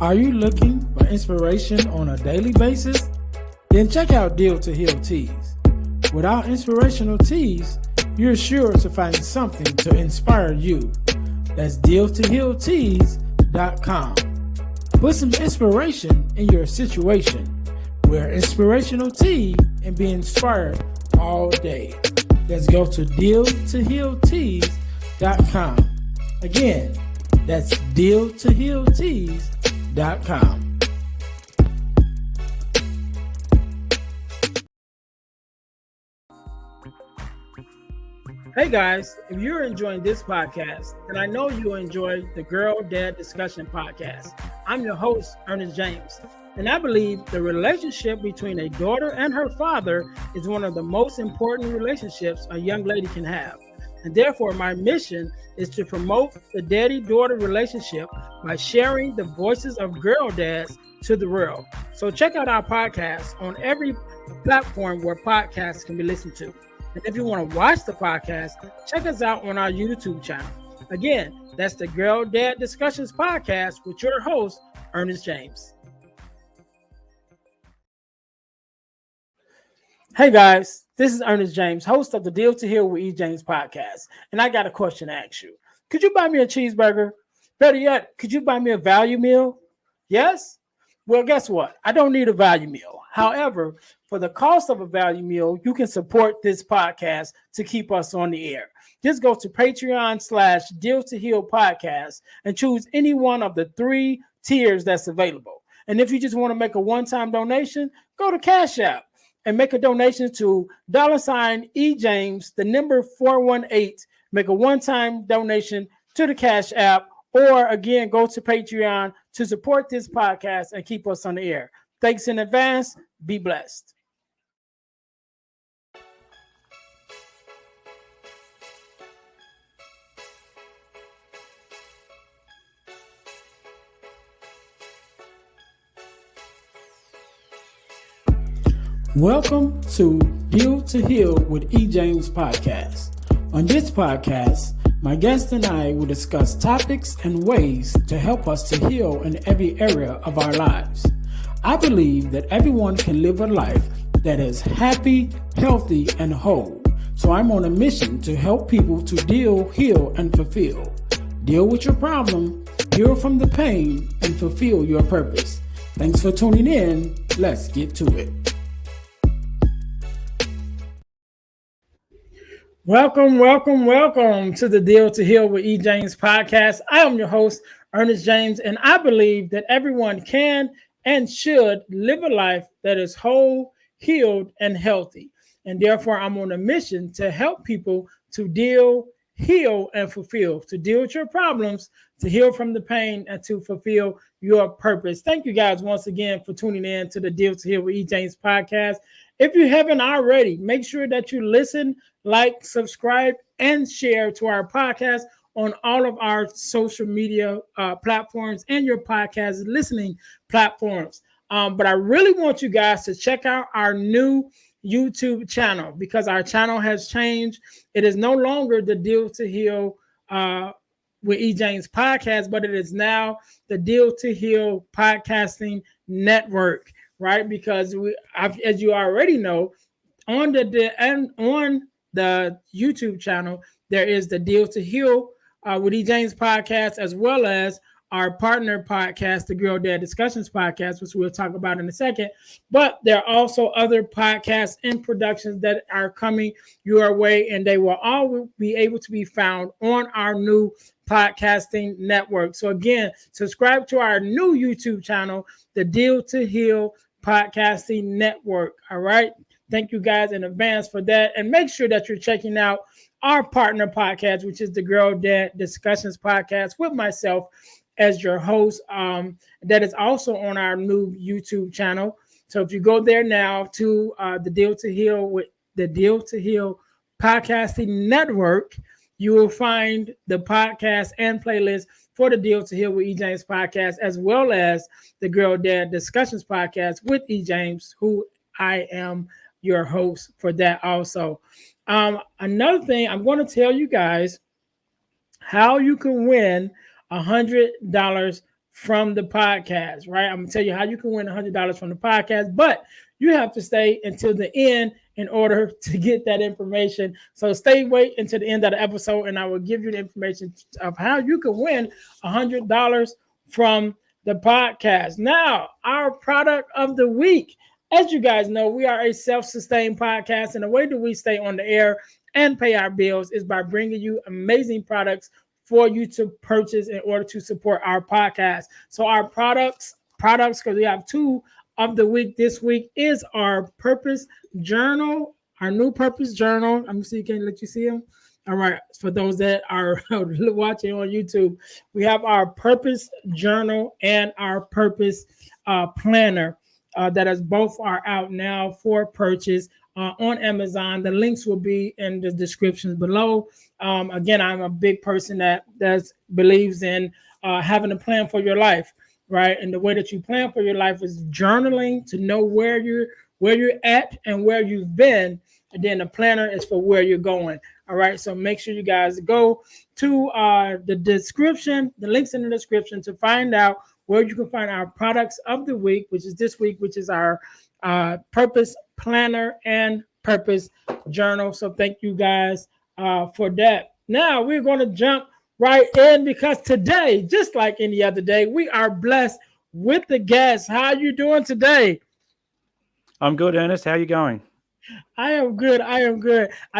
Are you looking for inspiration on a daily basis? Then check out Deal to Heal Teas. With our inspirational teas, you're sure to find something to inspire you. That's dealtohealteas.com. Put some inspiration in your situation. Wear inspirational tea and be inspired all day. Let's go to dealtohealteas.com. Again, that's dealtohealteas.com. Hey guys, if you're enjoying this podcast, then I know you'll enjoy the Girl Dad Discussion podcast. I'm your host, Ernest James, and I believe the relationship between a daughter and her father is one of the most important relationships a young lady can have. And therefore, my mission is to promote the daddy-daughter relationship by sharing the voices of girl dads to the world. So check out our podcast on every platform where podcasts can be listened to. And if you want to watch the podcast, check us out on our YouTube channel. Again, that's the Girl Dad Discussions podcast with your host, Ernest James. Hey guys, this is Ernest James, host of the Deal to Heal with E. James podcast. And I got a question to ask you. Could you buy me a cheeseburger? Better yet, could you buy me a value meal? Yes? Well, guess what? I don't need a value meal. However, for the cost of a value meal, you can support this podcast to keep us on the air. Just go to Patreon/Deal to Heal podcast and choose any one of the 3 tiers that's available. And if you just want to make a one-time donation, go to Cash App and make a donation to $EJames, the number 418. Make a one-time donation to the Cash App, or again, go to Patreon to support this podcast and keep us on the air. Thanks in advance. Be blessed. Welcome to Deal to Heal with E. James podcast. On this podcast, my guest and I will discuss topics and ways to help us to heal in every area of our lives. I believe that everyone can live a life that is happy, healthy, and whole. So I'm on a mission to help people to deal, heal, and fulfill. Deal with your problem, heal from the pain, and fulfill your purpose. Thanks for tuning in. Let's get to it. Welcome to the Deal to Heal with E. James podcast. I am your host, Ernest James, and I believe that everyone can and should live a life that is whole, healed, and healthy. And therefore, I'm on a mission to help people to deal, heal, and fulfill, to deal with your problems, to heal from the pain, and to fulfill your purpose. Thank you guys once again for tuning in to the Deal to Heal with E. James podcast. If you haven't already, make sure that you listen, like, subscribe, and share to our podcast on all of our social media platforms and your podcast listening platforms. But I really want you guys to check out our new YouTube channel because our channel has changed. It is no longer the Deal to Heal with E. James podcast, but it is now the Deal to Heal podcasting network, right? Because as you already know, on the YouTube channel, there is the Deal to Heal with E. James podcast, as well as our partner podcast, the Girl Dad Discussions podcast, which we'll talk about in a second. But there are also other podcasts and productions that are coming your way, and they will all be able to be found on our new podcasting network. So again, subscribe to our new YouTube channel, the Deal to Heal podcasting network. All right. Thank you guys in advance for that. And make sure that you're checking out our partner podcast, which is the Girl Dad Discussions podcast with myself as your host. That is also on our new YouTube channel. So if you go there now to the Deal to Heal with the Deal to Heal podcasting network, you will find the podcast and playlist for the Deal to Heal with E. James podcast, as well as the Girl Dad Discussions podcast with E. James, who I am your host for that also. Another thing, I'm going to tell you guys how you can win $100 from the podcast, right? I'm gonna tell you how you can win $100 from the podcast, but you have to stay until the end in order to get that information. So wait until the end of the episode, and I will give you the information of how you can win $100 from the podcast. Now, our product of the week. As you guys know, we are a self-sustained podcast, and the way that we stay on the air and pay our bills is by bringing you amazing products for you to purchase in order to support our podcast. So our products, because we have two of the week this week, is our purpose journal, our new purpose journal. I'm gonna see, can I let you see them? All right. For those that are watching on YouTube, we have our purpose journal and our purpose planner. That is both are out now for purchase on Amazon. The links will be in the description below. Again, I'm a big person that believes in having a plan for your life, right? And the way that you plan for your life is journaling to know where you're at and where you've been. And then the planner is for where you're going. All right. So make sure you guys go to the description, the links in the description to find out where you can find our products of the week, which is this week, which is our purpose planner and purpose journal. So thank you guys for that. Now we're going to jump right in because today, just like any other day, we are blessed with the guests. How are you doing today? I'm good, Ernest. How are you going? I am good. I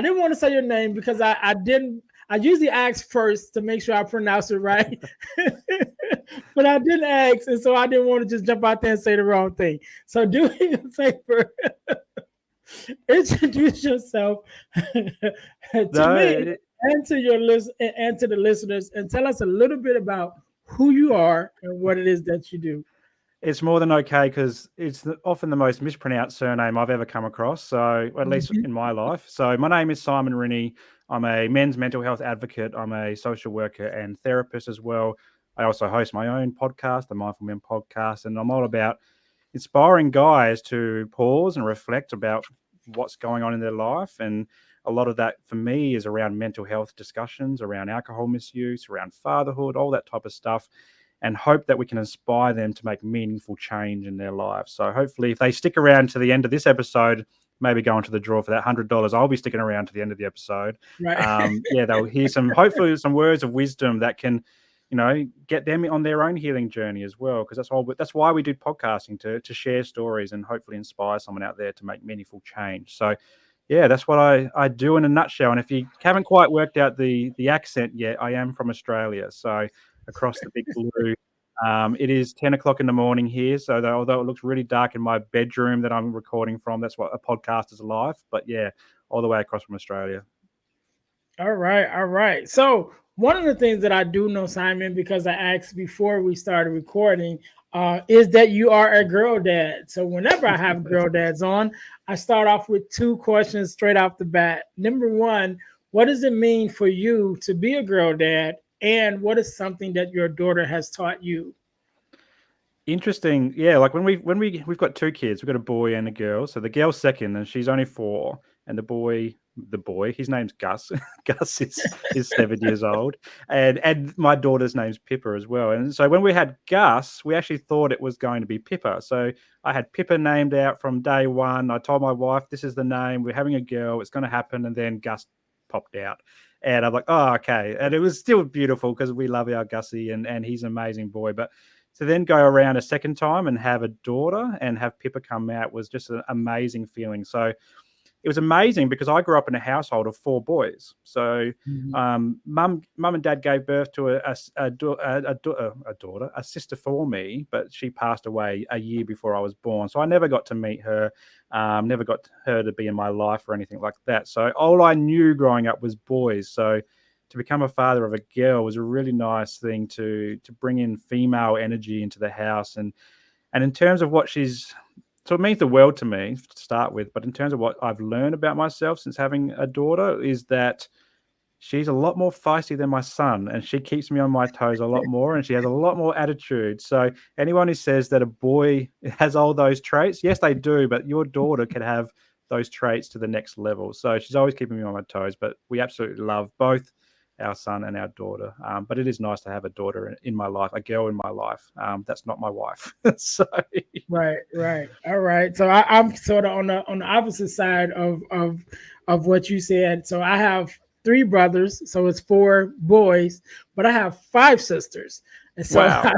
didn't want to say your name because I didn't. I usually ask first to make sure I pronounce it right, but I didn't ask, and so I didn't want to just jump out there and say the wrong thing. So do me a favor, introduce yourself to me and to your list and to the listeners, and tell us a little bit about who you are and what it is that you do. It's more than okay because it's often the most mispronounced surname I've ever come across. So, at least in my life. So, my name is Simon Rinnie. I'm a men's mental health advocate. I'm a social worker and therapist as well. I also host my own podcast, the Mindful Men podcast, and I'm all about inspiring guys to pause and reflect about what's going on in their life. And a lot of that for me is around mental health discussions, around alcohol misuse, around fatherhood, all that type of stuff, and hope that we can inspire them to make meaningful change in their lives. So hopefully if they stick around to the end of this episode, maybe go into the draw for that $100, I'll be sticking around to the end of the episode. Right. They'll hear hopefully some words of wisdom that can, get them on their own healing journey as well. Because that's why we do podcasting, to share stories and hopefully inspire someone out there to make meaningful change. So yeah, that's what I do in a nutshell. And if you haven't quite worked out the accent yet, I am from Australia. So across the big blue. It is 10 o'clock in the morning here. So although it looks really dark in my bedroom that I'm recording from, that's what a podcast is like. But yeah, all the way across from Australia. All right. All right. So one of the things that I do know, Simon, because I asked before we started recording, is that you are a girl dad. So whenever I have girl dads on, I start off with two questions straight off the bat. Number one, what does it mean for you to be a girl dad? And what is something that your daughter has taught you? Interesting. Yeah, like we've got two kids. We've got a boy and a girl. So the girl's second and she's only 4. And the boy, his name's Gus. Gus is 7 years old. And my daughter's name's Pippa as well. And so when we had Gus, we actually thought it was going to be Pippa. So I had Pippa named out from day one. I told my wife, this is the name. We're having a girl. It's going to happen. And then Gus popped out. And I'm like, oh, okay. And it was still beautiful because we love our Gussie and he's an amazing boy. But to then go around a second time and have a daughter and have Pippa come out was just an amazing feeling. So it was amazing because I grew up in a household of 4 boys. So mum and dad gave birth to a sister for me, but she passed away a year before I was born. So I never got to meet her, never got her to be in my life or anything like that. So all I knew growing up was boys. So to become a father of a girl was a really nice thing to bring in female energy into the house. And in terms of so it means the world to me to start with, but in terms of what I've learned about myself since having a daughter is that she's a lot more feisty than my son and she keeps me on my toes a lot more and she has a lot more attitude. So anyone who says that a boy has all those traits, yes, they do, but your daughter can have those traits to the next level. So she's always keeping me on my toes, but we absolutely love both our son and our daughter. But it is nice to have a daughter in my life, a girl in my life. That's not my wife. So Right. All right. So I'm sort of on the opposite side of what you said. So I have three brothers, so it's four boys, but I have five sisters, and so wow.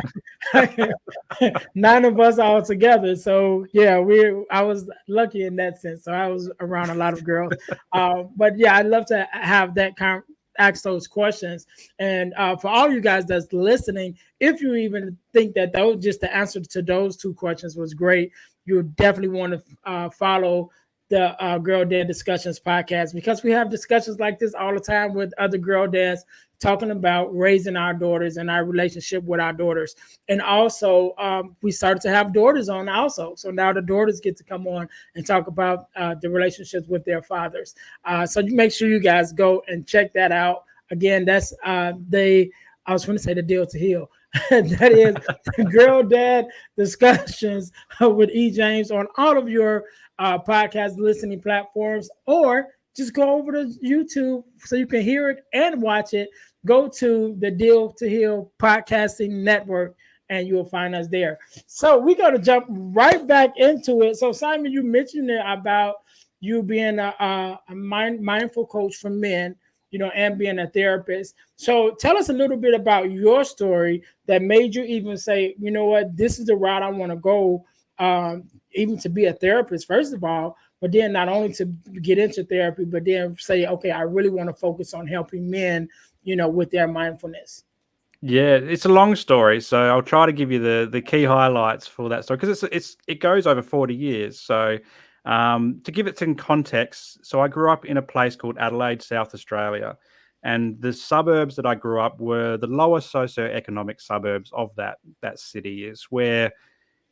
nine of us all together. So yeah, I was lucky in that sense. So I was around a lot of girls. But yeah, I'd love to have that ask those questions. And for all you guys that's listening, if you even think that those just the answer to those two questions was great, you would definitely want to follow the Girl Dad Discussions podcast, because we have discussions like this all the time with other girl dads talking about raising our daughters and our relationship with our daughters. And also, we started to have daughters on also. So now the daughters get to come on and talk about the relationships with their fathers. So you make sure you guys go and check that out. Again, that's I was going to say the deal to heal. That is Girl Dad Discussions with E. James on all of your podcast listening platforms, or just go over to YouTube so you can hear it and watch it. Go to the Deal to Heal Podcasting Network and you'll find us there. So we're going to jump right back into it. So Simon, you mentioned it about you being a mindful coach for men, and being a therapist. So tell us a little bit about your story that made you even say, you know what, this is the route I want to go, even to be a therapist, first of all, but then not only to get into therapy, but then say, okay, I really want to focus on helping men, with their mindfulness. Yeah, it's a long story, so I'll try to give you the key highlights for that story, because it goes over 40 years. So to give it some context, so I grew up in a place called Adelaide, South Australia, and the suburbs that I grew up were the lower socioeconomic suburbs of that city. Is where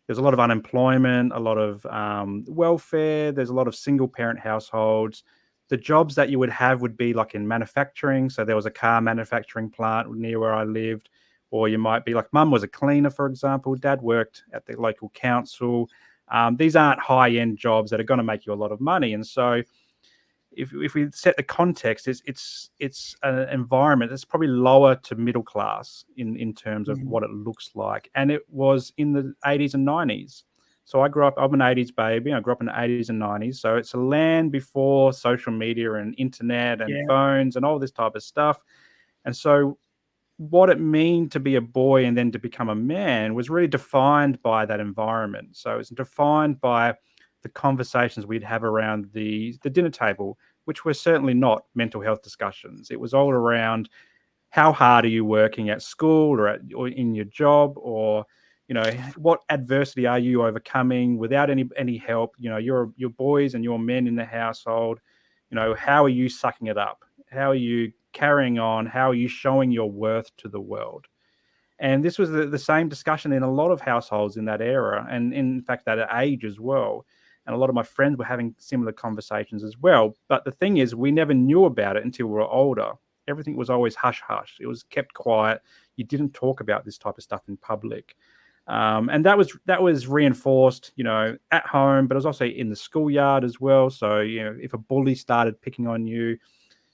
there's a lot of unemployment, a lot of welfare. There's a lot of single parent households. The jobs that you would have would be like in manufacturing. So there was a car manufacturing plant near where I lived. Or you might be like, mum was a cleaner, for example. Dad worked at the local council. These aren't high-end jobs that are going to make you a lot of money. And so if we set the context, it's an environment that's probably lower to middle class in terms of what it looks like. And it was in the 80s and 90s. So I'm an 80s baby. I grew up in the 80s and 90s. So it's a land before social media and internet and phones and all this type of stuff. And so what it meant to be a boy and then to become a man was really defined by that environment. So it's defined by the conversations we'd have around the dinner table, which were certainly not mental health discussions. It was all around how hard are you working at school or in your job, or what adversity are you overcoming without any help? Your boys and your men in the household. How are you sucking it up? How are you carrying on? How are you showing your worth to the world? And this was the same discussion in a lot of households in that era, and in fact that age as well. And a lot of my friends were having similar conversations as well. But the thing is, we never knew about it until we were older. Everything was always hush hush. It was kept quiet. You didn't talk about this type of stuff in public. And that was reinforced, at home, but it was also in the schoolyard as well. So, if a bully started picking on you,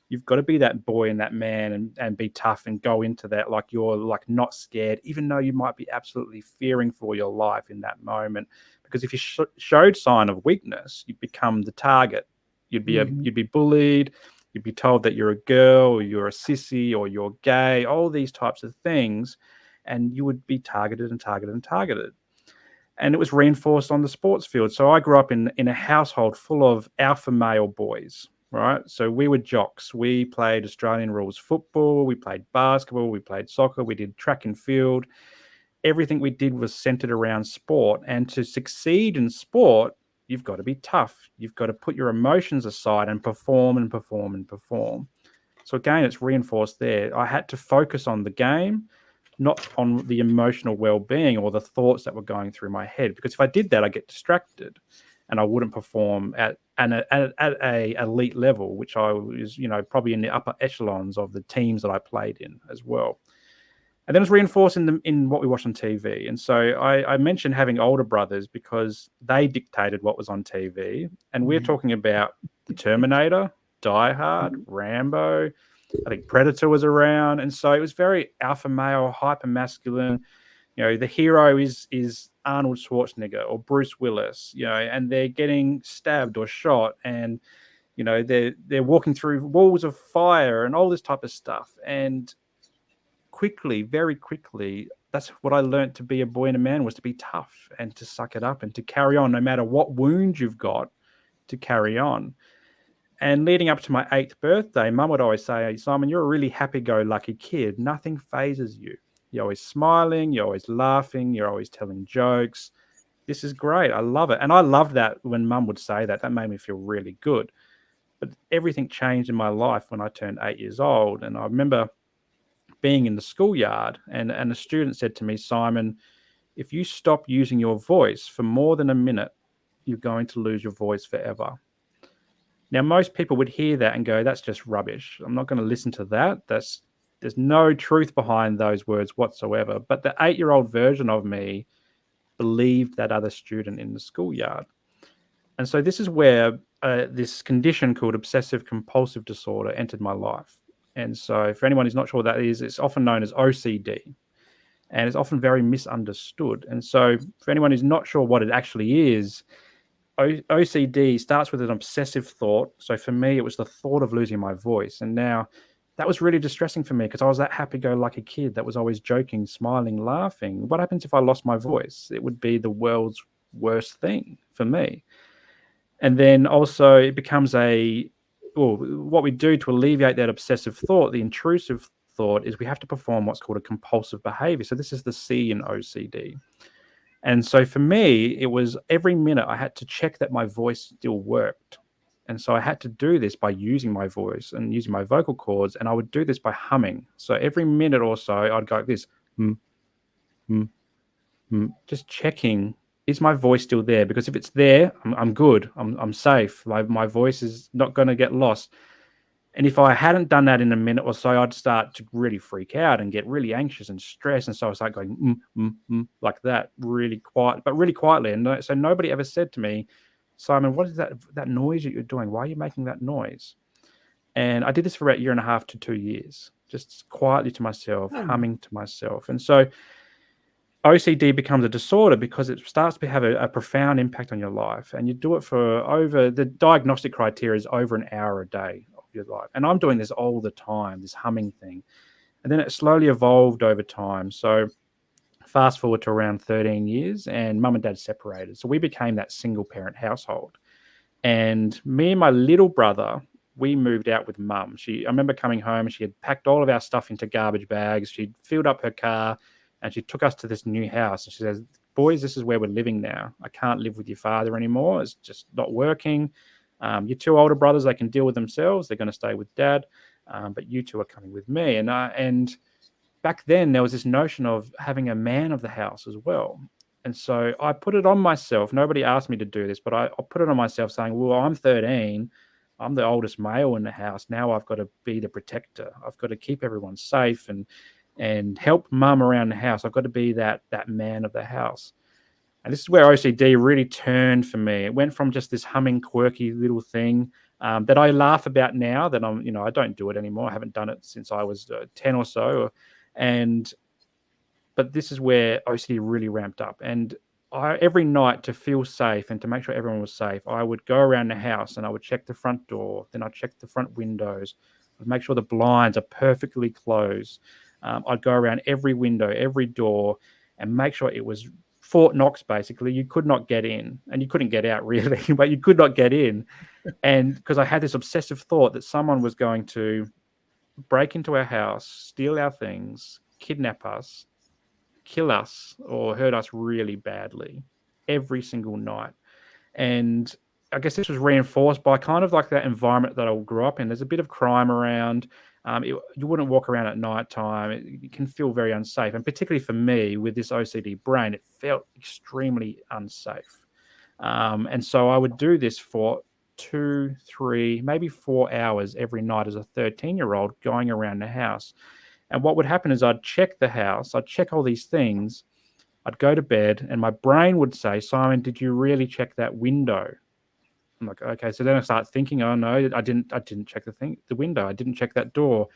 you've got to be that boy and that man and be tough and go into that like you're like not scared, even though you might be absolutely fearing for your life in that moment. Because if you showed sign of weakness, you'd become the target. You'd be bullied. You'd be told that you're a girl, or you're a sissy, or you're gay. All these types of things, and you would be targeted and targeted and targeted. And it was reinforced on the sports field. So I grew up in a household full of alpha male boys. Right. So we were jocks. We played Australian rules football. We played basketball. We played soccer. We did track and field. Everything we did was centered around sport. And to succeed in sport, you've got to be tough. You've got to put your emotions aside and perform and perform and perform. So again, it's reinforced there. I had to focus on the game, not on the emotional well-being or the thoughts that were going through my head. Because if I did that, I get distracted and I wouldn't perform at a elite level, which I was, probably in the upper echelons of the teams that I played in as well. And then it was reinforced in what we watched on TV. And so I mentioned having older brothers because they dictated what was on TV. And we're talking about The Terminator, Die Hard, Rambo, I think Predator was around, and so it was very alpha male, hyper masculine. The hero is Arnold Schwarzenegger or Bruce Willis, and they're getting stabbed or shot, and they're walking through walls of fire and all this type of stuff. And quickly, very quickly, that's what I learned to be a boy and a man, was to be tough and to suck it up and to carry on no matter what wound you've got, to carry on. And leading up to my 8th birthday, Mum would always say, Simon, you're a really happy-go-lucky kid. Nothing phases you. You're always smiling, you're always laughing, you're always telling jokes. This is great. I love it. And I loved that when Mum would say that. That made me feel really good. But everything changed in my life when I turned 8 years old. And I remember being in the schoolyard, and a student said to me, Simon, if you stop using your voice for more than a minute, you're going to lose your voice forever. Now, most people would hear that and go, that's just rubbish. I'm not going to listen to that. There's no truth behind those words whatsoever. But the 8-year-old version of me believed that other student in the schoolyard. And so this is where this condition called obsessive compulsive disorder entered my life. And so for anyone who's not sure what that is, it's often known as OCD. And it's often very misunderstood. And so for anyone who's not sure what it actually is, OCD starts with an obsessive thought. So for me, it was the thought of losing my voice. And now that was really distressing for me, because I was that happy-go-lucky kid that was always joking, smiling, laughing. What happens if I lost my voice? It would be the world's worst thing for me. And then also it becomes what we do to alleviate that obsessive thought, the intrusive thought, is we have to perform what's called a compulsive behavior. So this is the C in OCD. And so for me, it was every minute I had to check that my voice still worked. And so I had to do this by using my voice and using my vocal cords, and I would do this by humming. So every minute or so, I'd go like this, just checking, is my voice still there? Because if it's there, I'm good. I'm safe. My voice is not going to get lost. And if I hadn't done that in a minute or so, I'd start to really freak out and get really anxious and stressed. And so I start going like that, really quiet, but really quietly. And so nobody ever said to me, Simon, what is that noise that you're doing? Why are you making that noise? And I did this for about 1.5 to 2 years, just quietly to myself, humming to myself. And so OCD becomes a disorder because it starts to have a profound impact on your life. And you do it for the diagnostic criteria is over an hour a day of your life. And I'm doing this all the time, this humming thing. And then it slowly evolved over time. So fast forward to around 13 years, and Mum and Dad separated. So we became that single parent household. And me and my little brother, we moved out with Mum. I remember coming home and she had packed all of our stuff into garbage bags. She'd filled up her car and she took us to this new house. And she says, boys, this is where we're living now. I can't live with your father anymore. It's just not working. Your 2 older brothers, they can deal with themselves. They're going to stay with Dad. But you 2 are coming with me. And back then there was this notion of having a man of the house as well. And so I put it on myself. Nobody asked me to do this, but I put it on myself saying, well, I'm 13. I'm the oldest male in the house. Now I've got to be the protector. I've got to keep everyone safe and help Mum around the house. I've got to be that man of the house. And this is where OCD really turned for me. It went from just this humming, quirky little thing that I laugh about now that I don't do it anymore. I haven't done it since I was 10 or so. But this is where OCD really ramped up. And every night, to feel safe and to make sure everyone was safe, I would go around the house and I would check the front door. Then I'd check the front windows. I'd make sure the blinds are perfectly closed. I'd go around every window, every door, and make sure it was Fort Knox, basically. You could not get in, and you couldn't get out, really, but you could not get in. And because I had this obsessive thought that someone was going to break into our house, steal our things, kidnap us, kill us, or hurt us really badly every single night. And I guess this was reinforced by kind of like that environment that I grew up in. There's a bit of crime around. You wouldn't walk around at night time. It can feel very unsafe. And particularly for me with this OCD brain, it felt extremely unsafe. And so I would do this for 2, 3, maybe 4 hours every night as a 13-year-old going around the house. And what would happen is I'd check the house. I'd check all these things. I'd go to bed and my brain would say, Simon, did you really check that window? I'm like, okay. So then I start thinking, oh no, I didn't check the window. I didn't check that door.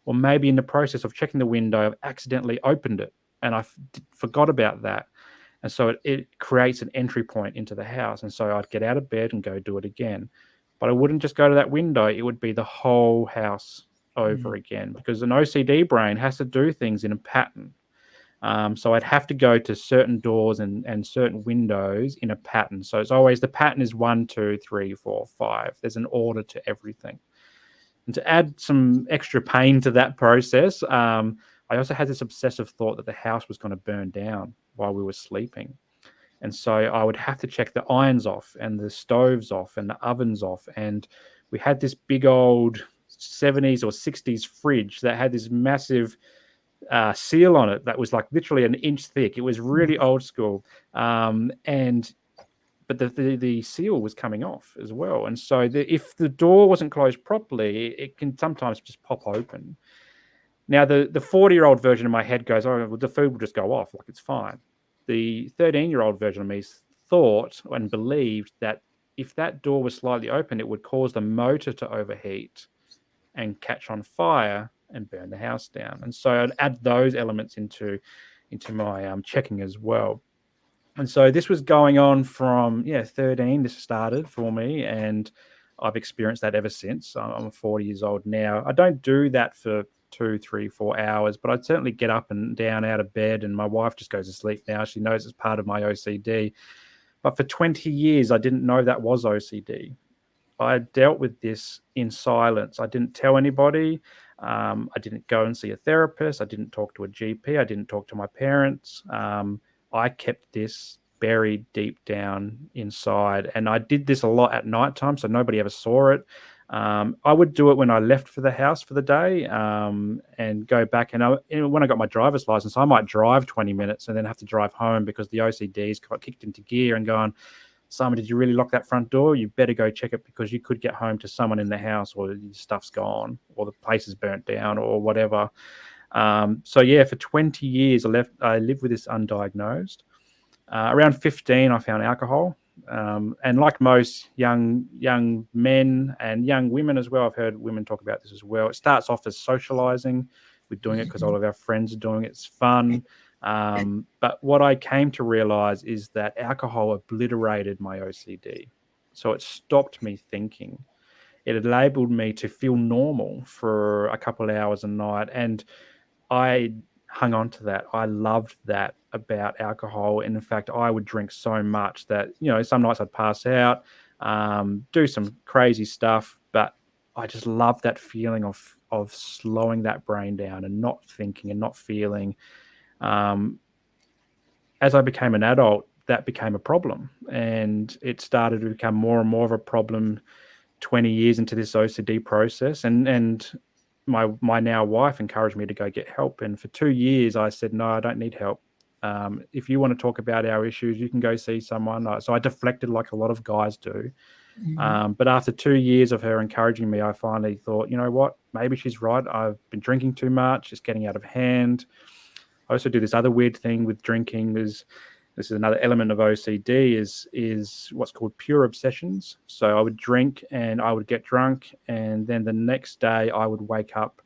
Or maybe in the process of checking the window, I've accidentally opened it and forgot about that. And so it creates an entry point into the house. And so I'd get out of bed and go do it again. But I wouldn't just go to that window, it would be the whole house over again, because an OCD brain has to do things in a pattern. So I'd have to go to certain doors and certain windows in a pattern. So it's always the pattern is 1, 2, 3, 4, 5. There's an order to everything. And to add some extra pain to that process, I also had this obsessive thought that the house was going to burn down while we were sleeping. And so I would have to check the irons off and the stoves off and the ovens off. And we had this big old 70s or 60s fridge that had this massive seal on it that was like literally an inch thick. It was really old school. But the seal was coming off as well. And so if the door wasn't closed properly, it can sometimes just pop open. Now, the 40-year-old version of my head goes, oh, well, the food will just go off, like it's fine. The 13-year-old version of me thought and believed that if that door was slightly open, it would cause the motor to overheat and catch on fire and burn the house down. And so I'd add those elements into my checking as well. And so this was going on from 13. This started for me, and I've experienced that ever since. I'm 40 years old now. I don't do that for 2, 3, 4 hours, but I'd certainly get up and down out of bed, and my wife just goes to sleep now. She knows it's part of my OCD. But for 20 years, I didn't know that was OCD. I dealt with this in silence. I didn't tell anybody. I didn't go and see a therapist. I didn't talk to a GP. I didn't talk to my parents. I kept this buried deep down inside, and I did this a lot at night time, so nobody ever saw it. I would do it when I left for the house for the day, and go back. And when I got my driver's license, I might drive 20 minutes and then have to drive home because the OCD's got kicked into gear and gone, Simon, did you really lock that front door? You better go check it, because you could get home to someone in the house, or your stuff's gone, or the place is burnt down, or whatever. For 20 years, I lived with this undiagnosed. Around 15, I found alcohol. And like most young men and young women as well, I've heard women talk about this as well. It starts off as socializing. We're doing it because all of our friends are doing it. It's fun. But what I came to realize is that alcohol obliterated my OCD. So it stopped me thinking. It enabled me to feel normal for a couple of hours a night. And I hung on to that. I loved that about alcohol. And in fact, I would drink so much that, some nights I'd pass out, do some crazy stuff, but I just loved that feeling of slowing that brain down and not thinking and not feeling. As I became an adult, that became a problem, and it started to become more and more of a problem 20 years into this OCD process. And my now wife encouraged me to go get help. And for 2 years, I said, no, I don't need help. If you want to talk about our issues, you can go see someone. So I deflected like a lot of guys do. But after 2 years of her encouraging me, I finally thought, you know what, maybe she's right. I've been drinking too much. It's getting out of hand. I also do this other weird thing with drinking. This is another element of OCD is what's called pure obsessions. So I would drink and I would get drunk, and then the next day I would wake up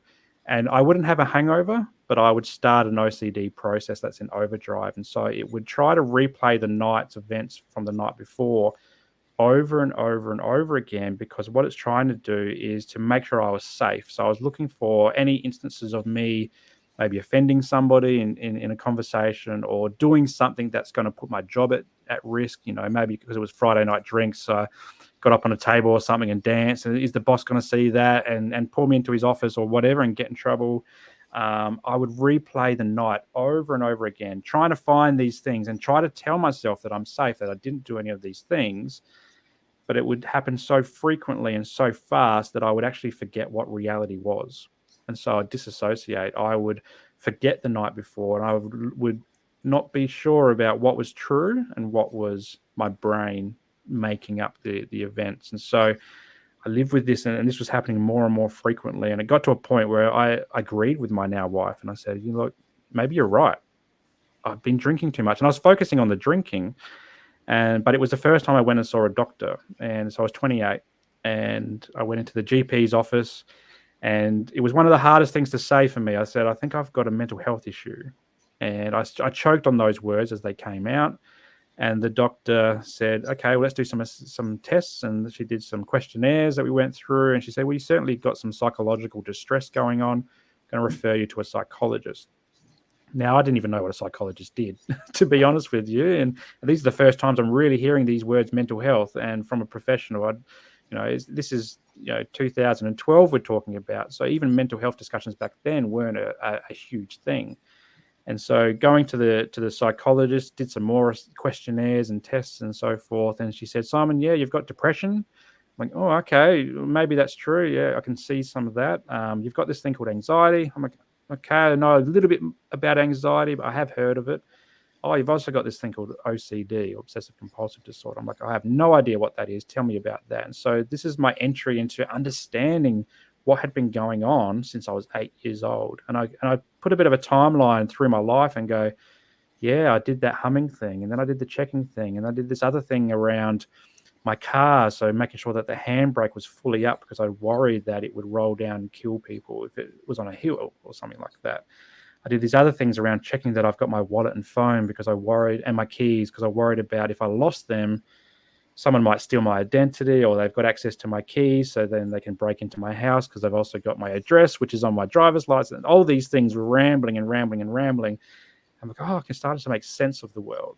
and I wouldn't have a hangover, but I would start an OCD process that's in overdrive. And so it would try to replay the night's events from the night before over and over and over again, because what it's trying to do is to make sure I was safe. So I was looking for any instances of me maybe offending somebody in a conversation, or doing something that's going to put my job at risk, maybe because it was Friday night drinks. So I got up on a table or something and danced. And is the boss going to see that and pull me into his office or whatever and get in trouble? I would replay the night over and over again, trying to find these things and try to tell myself that I'm safe, that I didn't do any of these things. But it would happen so frequently and so fast that I would actually forget what reality was. And so I'd disassociate. I would forget the night before, and I would not be sure about what was true and what was my brain making up the events. And so I lived with this, and this was happening more and more frequently. And it got to a point where I agreed with my now wife, and I said, look, maybe you're right. I've been drinking too much. And I was focusing on the drinking. But it was the first time I went and saw a doctor. And so I was 28, and I went into the GP's office, and it was one of the hardest things to say for me. I said, I think I've got a mental health issue. And I choked on those words as they came out. And the doctor said, okay, well, let's do some tests. And she did some questionnaires that we went through. And she said, well, you certainly got some psychological distress going on. I'm going to refer you to a psychologist. Now, I didn't even know what a psychologist did, to be honest with you. And these are the first times I'm really hearing these words, mental health, and from a professional. This is 2012 we're talking about. So even mental health discussions back then weren't a huge thing. And so going to the psychologist, did some more questionnaires and tests and so forth. And she said, Simon, yeah, you've got depression. I'm like, oh, okay, maybe that's true. Yeah, I can see some of that. You've got this thing called anxiety. I'm like, okay, I know a little bit about anxiety, but I have heard of it. Oh, you've also got this thing called OCD, obsessive compulsive disorder. I'm like, I have no idea what that is. Tell me about that. And so this is my entry into understanding what had been going on since I was 8 years old. And I put a bit of a timeline through my life and go, yeah, I did that humming thing, and then I did the checking thing, and I did this other thing around my car, so making sure that the handbrake was fully up because I worried that it would roll down and kill people if it was on a hill or something like that. I did these other things around checking that I've got my wallet and phone because I worried, and my keys, because I worried about if I lost them, someone might steal my identity, or they've got access to my keys, so then they can break into my house because they've also got my address, which is on my driver's license. All these things were rambling and rambling and rambling. I'm like, oh, I can start to make sense of the world.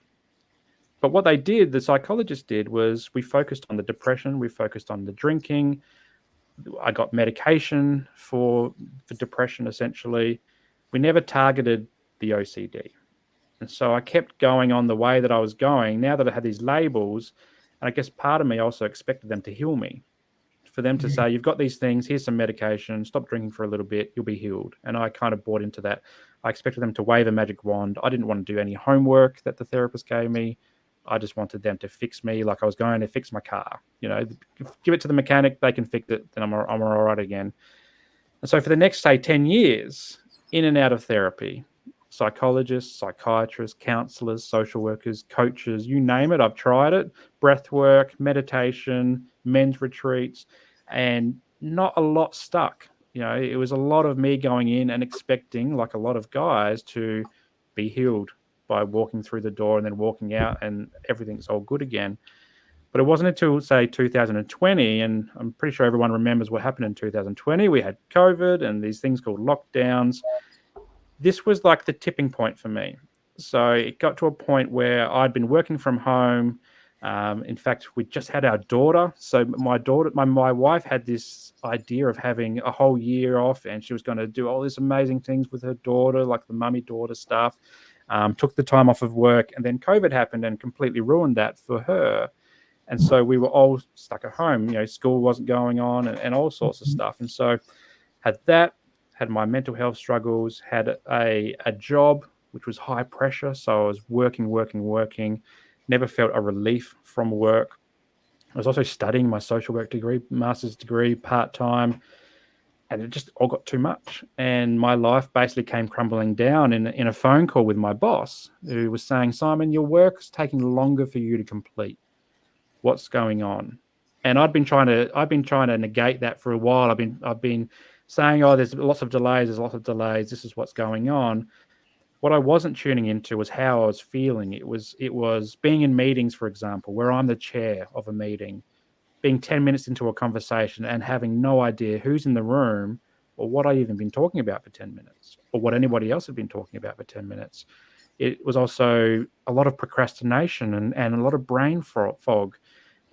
But what they did, the psychologist did, was we focused on the depression, we focused on the drinking. I got medication for depression, essentially. We never targeted the OCD. And so I kept going on the way that I was going. Now that I had these labels, and I guess part of me also expected them to heal me, for them to say, you've got these things, here's some medication, stop drinking for a little bit, you'll be healed. And I kind of bought into that. I expected them to wave a magic wand. I didn't want to do any homework that the therapist gave me. I just wanted them to fix me like I was going to fix my car. Give it to the mechanic, they can fix it, then I'm all right again. And so for the next, say, 10 years, in and out of therapy, psychologists, psychiatrists, counselors, social workers, coaches, you name it, I've tried it. Breath work, meditation, men's retreats, and not a lot stuck. It was a lot of me going in and expecting, like a lot of guys, to be healed by walking through the door and then walking out and everything's all good again. But it wasn't until, say, 2020, and I'm pretty sure everyone remembers what happened in 2020. We had COVID and these things called lockdowns. This was like the tipping point for me. So it got to a point where I'd been working from home. In fact, we just had our daughter. So my wife had this idea of having a whole year off, and she was going to do all these amazing things with her daughter, like the mummy-daughter stuff. Took the time off of work, and then COVID happened and completely ruined that for her. And so we were all stuck at home. School wasn't going on and all sorts of stuff. And so had my mental health struggles, had a job which was high pressure. So I was working, never felt a relief from work. I was also studying my social work degree, master's degree, part-time, and it just all got too much. And my life basically came crumbling down in a phone call with my boss, who was saying, Simon, your work's taking longer for you to complete. What's going on? And I've been trying to negate that for a while. I've been saying, oh, there's lots of delays. This is what's going on. What I wasn't tuning into was how I was feeling. It was being in meetings, for example, where I'm the chair of a meeting, being 10 minutes into a conversation and having no idea who's in the room or what I've even been talking about for 10 minutes or what anybody else had been talking about for 10 minutes. It was also a lot of procrastination and a lot of brain fog,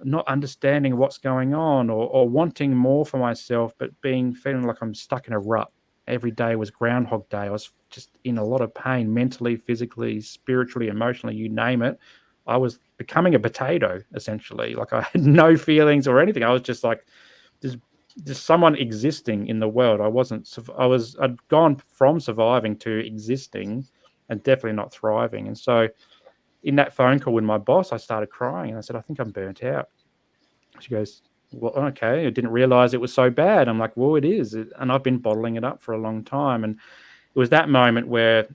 not understanding what's going on or wanting more for myself, but feeling like I'm stuck in a rut. Every day was Groundhog Day. I was just in a lot of pain, mentally, physically, spiritually, emotionally, you name it. I was becoming a potato, essentially. Like I had no feelings or anything. I was just like, there's someone existing in the world. I'd gone from surviving to existing and definitely not thriving. And so in that phone call with my boss, I started crying and I said, I think I'm burnt out. She goes, well, okay, I didn't realize it was so bad. I'm like, well, it is. And I've been bottling it up for a long time. And it was that moment where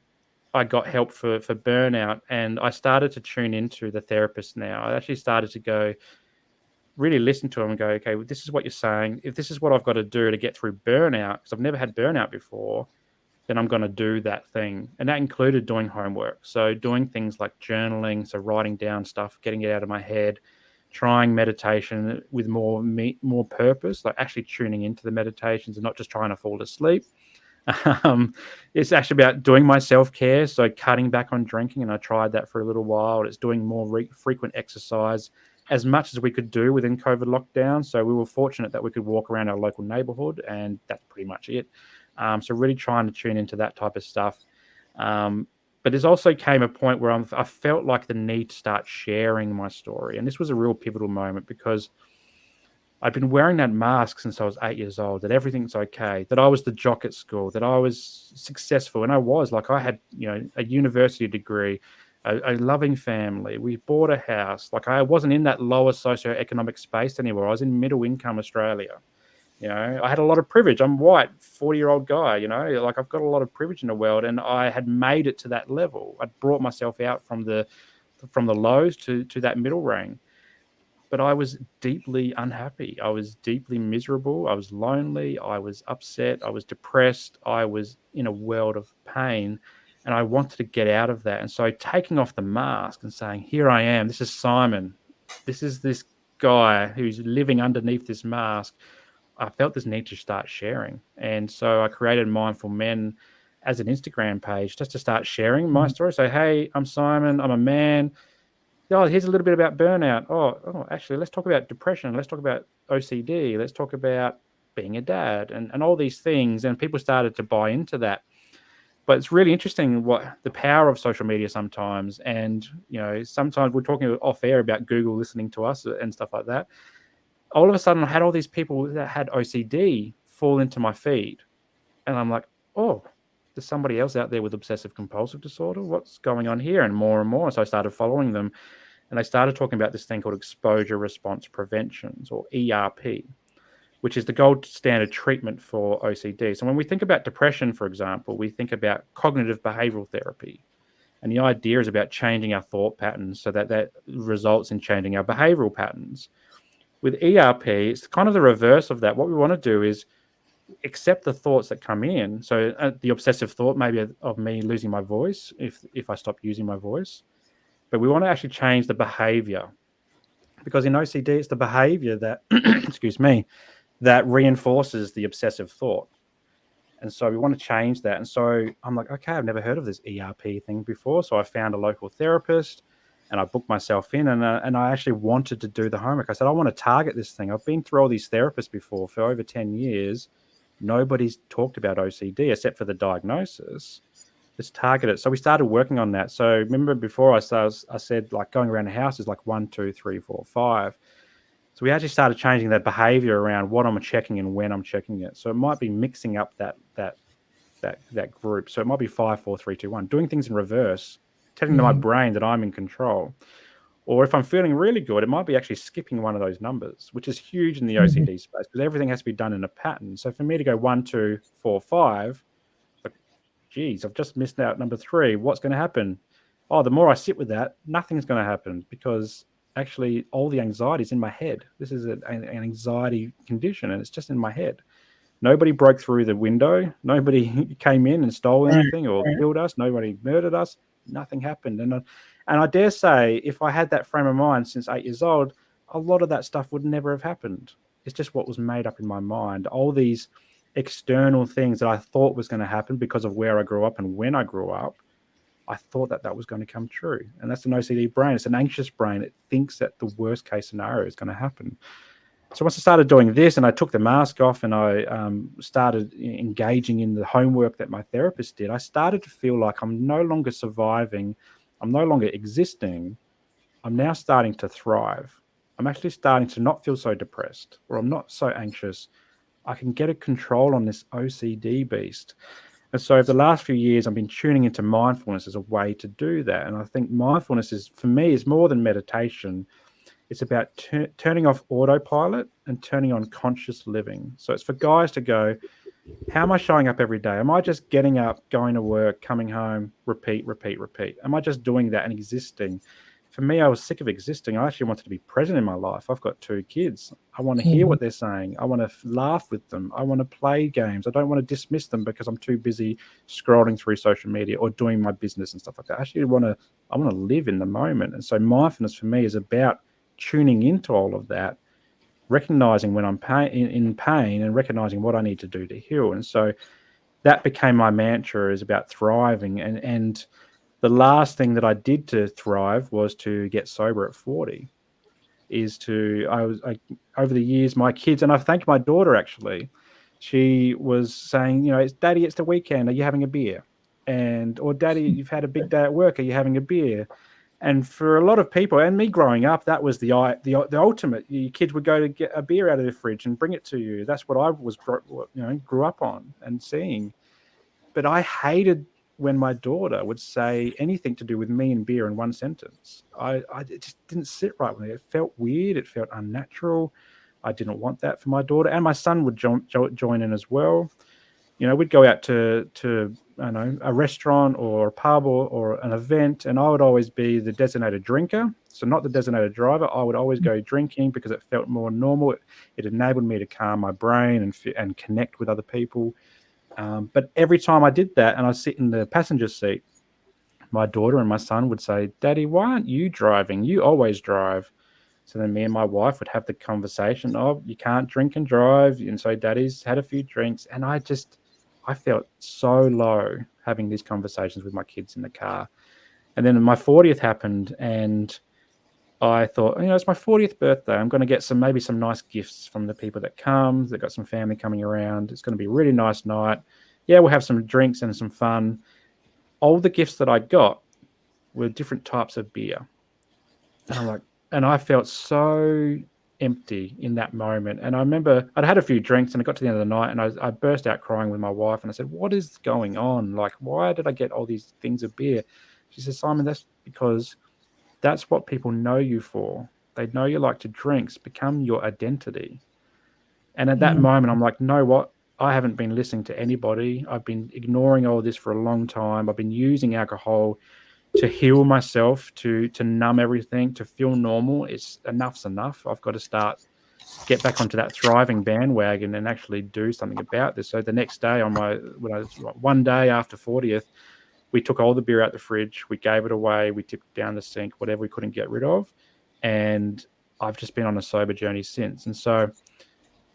I got help for burnout, and I started to tune into the therapist now. I actually started to go really listen to him and go, okay, well, this is what you're saying. If this is what I've got to do to get through burnout, because I've never had burnout before, then I'm going to do that thing. And that included doing homework. So doing things like journaling, so writing down stuff, getting it out of my head, trying meditation with more purpose, like actually tuning into the meditations and not just trying to fall asleep. Um, it's actually about doing my self-care, so cutting back on drinking, and I tried that for a little while. It's doing more frequent exercise, as much as we could do within COVID lockdown. So we were fortunate that we could walk around our local neighborhood, and that's pretty much it. So really trying to tune into that type of stuff. But there's also came a point where I felt like the need to start sharing my story, and this was a real pivotal moment because I'd been wearing that mask since I was 8 years old, that everything's okay, that I was the jock at school, that I was successful. And I was, like, I had, a university degree, a loving family. We bought a house. Like, I wasn't in that lower socioeconomic space anymore. I was in middle income Australia. I had a lot of privilege. I'm white, 40-year-old guy, like I've got a lot of privilege in the world, and I had made it to that level. I'd brought myself out from the lows to that middle range. But I was deeply unhappy. I was deeply miserable. I was lonely. I was upset. I was depressed. I was in a world of pain, and I wanted to get out of that. And so taking off the mask and saying, here I am. This is Simon. This is this guy who's living underneath this mask. I felt this need to start sharing. And so I created Mindful Men as an Instagram page just to start sharing my story. So, hey, I'm Simon. I'm a man. Oh, here's a little bit about burnout. Actually, let's talk about depression. Let's talk about OCD. Let's talk about being a dad and all these things. And people started to buy into that. But it's really interesting what the power of social media sometimes. And, sometimes we're talking off air about Google listening to us and stuff like that. All of a sudden, I had all these people that had OCD fall into my feed. And I'm like, oh, there's somebody else out there with obsessive compulsive disorder. What's going on here? And more. So I started following them. And they started talking about this thing called exposure response preventions, or ERP, which is the gold standard treatment for OCD. So when we think about depression, for example, we think about cognitive behavioral therapy. And the idea is about changing our thought patterns so that results in changing our behavioral patterns. With ERP, it's kind of the reverse of that. What we want to do is accept the thoughts that come in. So the obsessive thought maybe of me losing my voice if I stop using my voice. But we want to actually change the behavior, because in OCD, it's the behavior that, excuse me, that reinforces the obsessive thought. And so we want to change that. And so I'm like, okay, I've never heard of this ERP thing before. So I found a local therapist and I booked myself in, and I actually wanted to do the homework. I said, I want to target this thing. I've been through all these therapists before for over 10 years. Nobody's talked about OCD except for the diagnosis. Let's target it. So we started working on that. So remember before I said like going around the house is like 1, 2, 3, 4, 5. So we actually started changing that behavior around what I'm checking and when I'm checking it. So it might be mixing up that group. So it might be 5, 4, 3, 2, 1, doing things in reverse, telling my brain that I'm in control. Or if I'm feeling really good, it might be actually skipping one of those numbers, which is huge in the OCD space because everything has to be done in a pattern. So for me to go 1, 2, 4, 5, geez, I've just missed out number 3. What's going to happen? Oh, the more I sit with that, nothing's going to happen because actually all the anxiety is in my head. This is an anxiety condition and it's just in my head. Nobody broke through the window. Nobody came in and stole anything or killed us. Nobody murdered us. Nothing happened. And I dare say if I had that frame of mind since 8 years old, a lot of that stuff would never have happened. It's just what was made up in my mind. All these external things that I thought was going to happen because of where I grew up and when I grew up, I thought that was going to come true. And that's an OCD brain. It's an anxious brain. It thinks that the worst case scenario is going to happen. So once I started doing this and I took the mask off and I started engaging in the homework that my therapist did, I started to feel like I'm no longer surviving. I'm no longer existing. I'm now starting to thrive. I'm actually starting to not feel so depressed, or I'm not so anxious. I can get a control on this OCD beast. And so over the last few years, I've been tuning into mindfulness as a way to do that. And I think mindfulness is, for me, is more than meditation. It's about turning off autopilot and turning on conscious living. So it's for guys to go, How am I showing up every day? Am I just getting up, going to work, coming home, repeat, repeat, repeat? Am I just doing that and existing? For me, I was sick of existing. I actually wanted to be present in my life. I've got 2 kids. I want to hear Mhm. what they're saying. I want to laugh with them. I want to play games. I don't want to dismiss them because I'm too busy scrolling through social media or doing my business and stuff like that. I want to live in the moment. And so mindfulness for me is about tuning into all of that, recognizing when I'm in pain and recognizing what I need to do to heal. And so that became my mantra, is about thriving. And the last thing that I did to thrive was to get sober at 40. Is to over the years, my kids, and I thank my daughter actually. She was saying, it's Daddy, it's the weekend. Are you having a beer? And or Daddy, you've had a big day at work. Are you having a beer? And for a lot of people, and me growing up, that was the ultimate. Your kids would go to get a beer out of the fridge and bring it to you. That's what I grew up on and seeing. But I hated when my daughter would say anything to do with me and beer in one sentence. It just didn't sit right with me. It felt weird. It felt unnatural. I didn't want that for my daughter, and my son would join in as well. We'd go out to I don't know, a restaurant or a pub or an event, and I would always be the designated drinker, so not the designated driver. I would always go drinking because it felt more normal. It enabled me to calm my brain and connect with other people. But every time I did that, and I sit in the passenger seat, my daughter and my son would say, "Daddy, why aren't you driving? You always drive." So then me and my wife would have the conversation of, you can't drink and drive. And so Daddy's had a few drinks. And I felt so low having these conversations with my kids in the car. And then my 40th happened, and I thought, it's my 40th birthday. I'm going to get maybe some nice gifts from the people that come. They've got some family coming around. It's going to be a really nice night. Yeah, we'll have some drinks and some fun. All the gifts that I got were different types of beer. And I'm like, and I felt so empty in that moment. And I remember I'd had a few drinks and it got to the end of the night, and I burst out crying with my wife, and I said, "What is going on? Like, why did I get all these things of beer?" She said, "Simon, that's because that's what people know you for. They know you like to drinks, become your identity." And at that Mhm. moment, I'm like, "Know what? I haven't been listening to anybody. I've been ignoring all this for a long time. I've been using alcohol to heal myself, to numb everything, to feel normal. It's enough's enough. I've got to get back onto that thriving bandwagon and actually do something about this." So the next day, one day after 40th, we took all the beer out the fridge, we gave it away, we tipped it down the sink, whatever we couldn't get rid of, and I've just been on a sober journey since. And so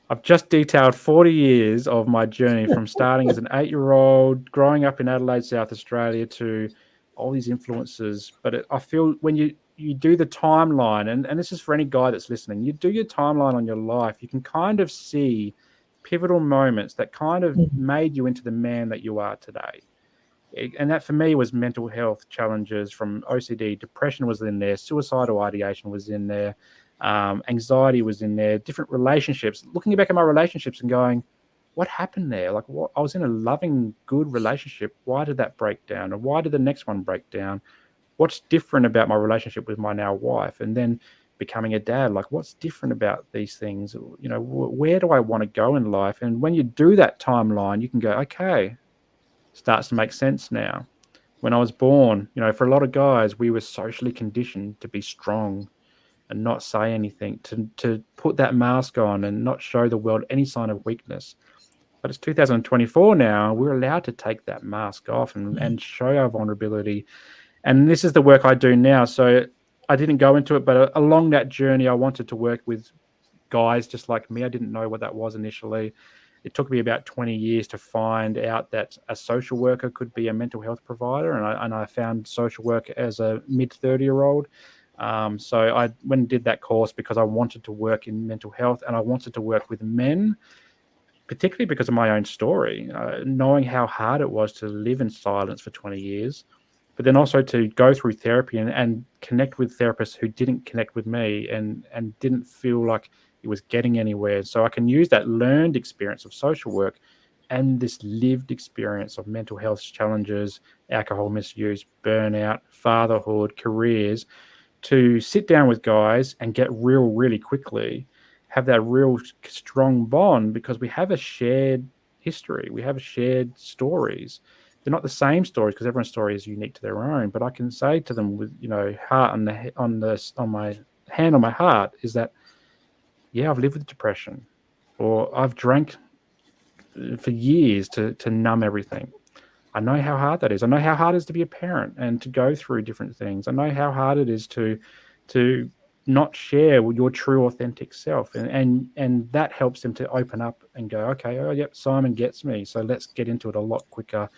I've just detailed 40 years of my journey, from starting as an 8-year-old, growing up in Adelaide, South Australia, to all these influences. But I feel when you do the timeline, and this is for any guy that's listening, you do your timeline on your life, you can kind of see pivotal moments that kind of made you into the man that you are today. And that for me was mental health challenges, from OCD, depression was in there, suicidal ideation was in there, anxiety was in there, different relationships. Looking back at my relationships and going, what happened there? Like, what, I was in a loving, good relationship. Why did that break down? And why did the next one break down? What's different about my relationship with my now wife? And then becoming a dad, like, what's different about these things? Where do I want to go in life? And when you do that timeline, you can go, okay, starts to make sense now. When I was born, for a lot of guys, we were socially conditioned to be strong and not say anything, to put that mask on and not show the world any sign of weakness. But it's 2024 now. We're allowed to take that mask off and show our vulnerability. And this is the work I do now. So I didn't go into it, but along that journey, I wanted to work with guys just like me. I didn't know what that was initially. It took me about 20 years to find out that a social worker could be a mental health provider, and I found social work as a mid 30-year-old. So I went and did that course because I wanted to work in mental health, and I wanted to work with men, particularly because of my own story, knowing how hard it was to live in silence for 20 years, but then also to go through therapy and connect with therapists who didn't connect with me and didn't feel like it was getting anywhere. So I can use that learned experience of social work and this lived experience of mental health challenges, alcohol misuse, burnout, fatherhood, careers, to sit down with guys and get real really quickly, have that real strong bond, because we have a shared history. We have shared stories. They're not the same stories because everyone's story is unique to their own. But I can say to them with heart on my hand on my heart is that yeah, I've lived with depression, or I've drank for years to numb everything. I know how hard that is. I know how hard it is to be a parent and to go through different things. I know how hard it is to not share your true authentic self, and that helps them to open up and go, okay, oh yep, Simon gets me, so let's get into it a lot quicker.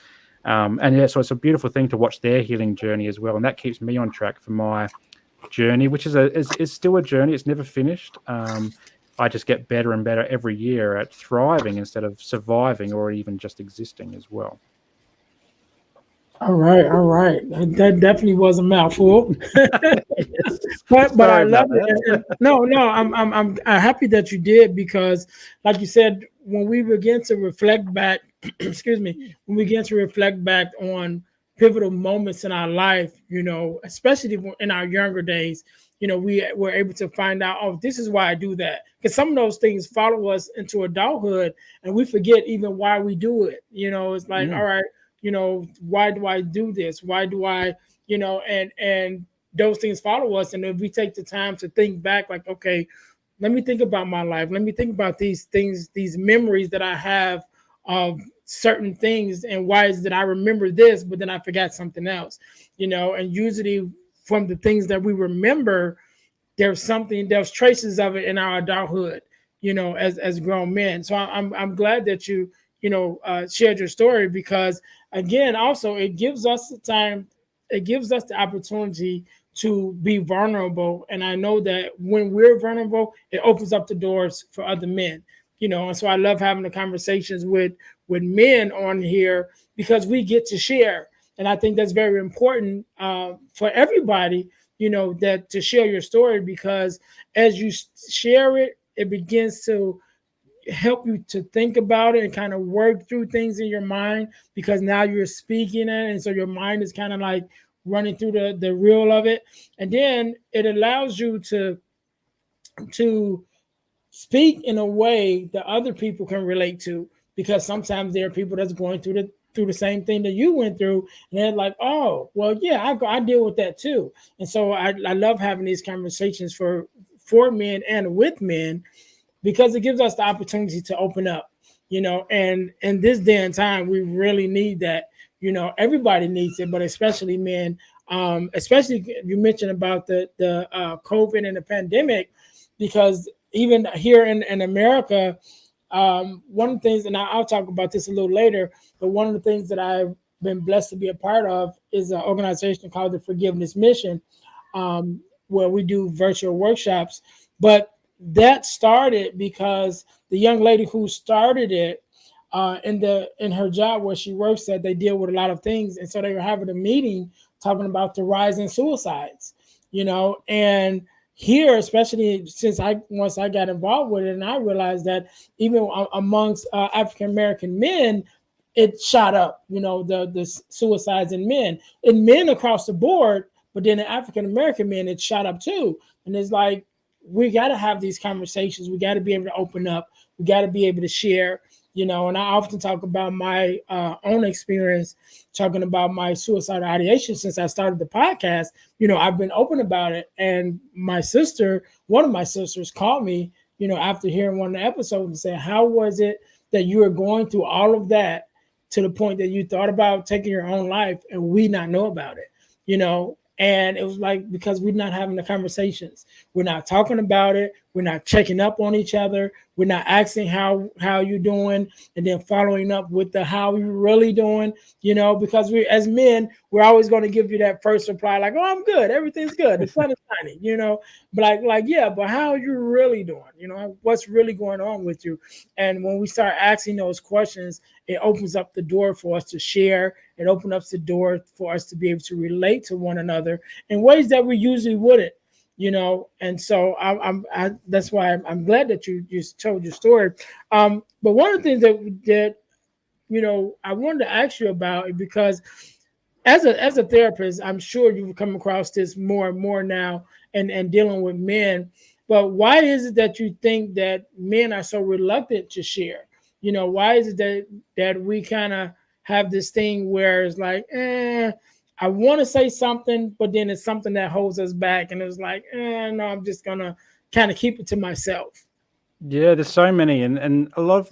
And yeah, so it's a beautiful thing to watch their healing journey as well, and that keeps me on track for my journey, which is still a journey. It's never finished. I just get better and better every year at thriving instead of surviving or even just existing as well. All right, all right. That definitely was a mouthful, Yes. but I Sorry love about it. that. No, I'm happy that you did because, like you said, when we begin to reflect back, excuse me, when we begin to reflect back on pivotal moments in our life, especially in our younger days, we were able to find out, oh, this is why I do that. Because some of those things follow us into adulthood, and we forget even why we do it. It's like, all Mm. right, why do I do this? Why do I, and those things follow us. And if we take the time to think back, like, okay, let me think about my life. Let me think about these things, these memories that I have of certain things, and why is that I remember this, but then I forgot something else, and usually from the things that we remember, there's traces of it in our adulthood, as grown men. So I'm glad that you shared your story, because again, also it gives us the time, it gives us the opportunity to be vulnerable. And I know that when we're vulnerable, it opens up the doors for other men, and so I love having the conversations with men on here, because we get to share. And I think that's very important for everybody, that to share your story, because as you share it, it begins to help you to think about it and kind of work through things in your mind, because now you're speaking it, and so your mind is kind of like running through the reel of it. And then it allows you to speak in a way that other people can relate to, because sometimes there are people that's going through the same thing that you went through, and they're like, oh well, yeah, I deal with that too. And so I love having these conversations for men and with men, because it gives us the opportunity to open up, and in this day and time, we really need that. Everybody needs it, but especially men. Especially you mentioned about the COVID and the pandemic, because even here in America, one of the things, and I'll talk about this a little later, but one of the things that I've been blessed to be a part of is an organization called the Forgiveness Mission, where we do virtual workshops. But that started because the young lady who started it, in her job where she works at, they deal with a lot of things, and so they were having a meeting talking about the rise in suicides, and here, especially since once I got involved with it, and I realized that even amongst African American men, it shot up, the suicides in men across the board, but then in African American men, it shot up too. And it's like, we got to have these conversations. We got to be able to open up. We got to be able to share, and I often talk about my own experience, talking about my suicidal ideation since I started the podcast. I've been open about it. And one of my sisters called me, after hearing one of the episodes, and said, how was it that you were going through all of that to the point that you thought about taking your own life and we not know about it, And it was like, because we're not having the conversations. We're not talking about it. We're not checking up on each other. We're not asking how you're doing, and then following up with the how you're really doing, because we, as men, we're always going to give you that first reply, like, oh, I'm good. Everything's good. The sun is shining, but like, yeah, but how are you really doing? What's really going on with you? And when we start asking those questions, it opens up the door for us to share. It opens up the door for us to be able to relate to one another in ways that we usually wouldn't, And so that's why I'm glad that you just told your story. But one of the things that I wanted to ask you about, because as a therapist, I'm sure you've come across this more and more now, and dealing with men. But why is it that you think that men are so reluctant to share? Why is it that we kind of have this thing where it's like, I want to say something, but then it's something that holds us back, and it's like, no, I'm just gonna kind of keep it to myself. Yeah, there's so many, and a lot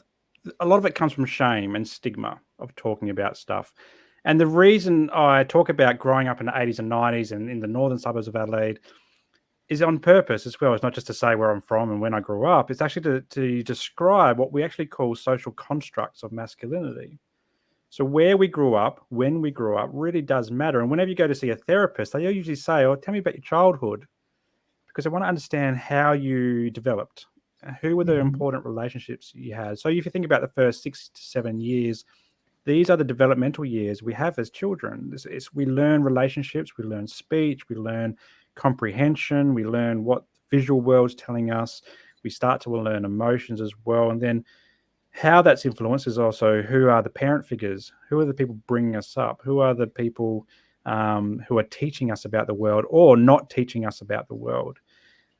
of it comes from shame and stigma of talking about stuff. And the reason I talk about growing up in the 80s and 90s and in the northern suburbs of Adelaide is on purpose as well. It's not just to say where I'm from and when I grew up. It's actually to describe what we actually call social constructs of masculinity. So where we grew up, when we grew up, really does matter. And whenever you go to see a therapist, they usually say, "Oh, tell me about your childhood," because I want to understand how you developed. Who were the Mhm. important relationships you had? So if you think about the first 6 to 7 years, these are the developmental years we have as children. We learn relationships, we learn speech, we learn comprehension, we learn what the visual world's telling us. We start to learn emotions as well. And then how that's influenced is also who are the parent figures, who are the people bringing us up, who are the people who are teaching us about the world or not teaching us about the world.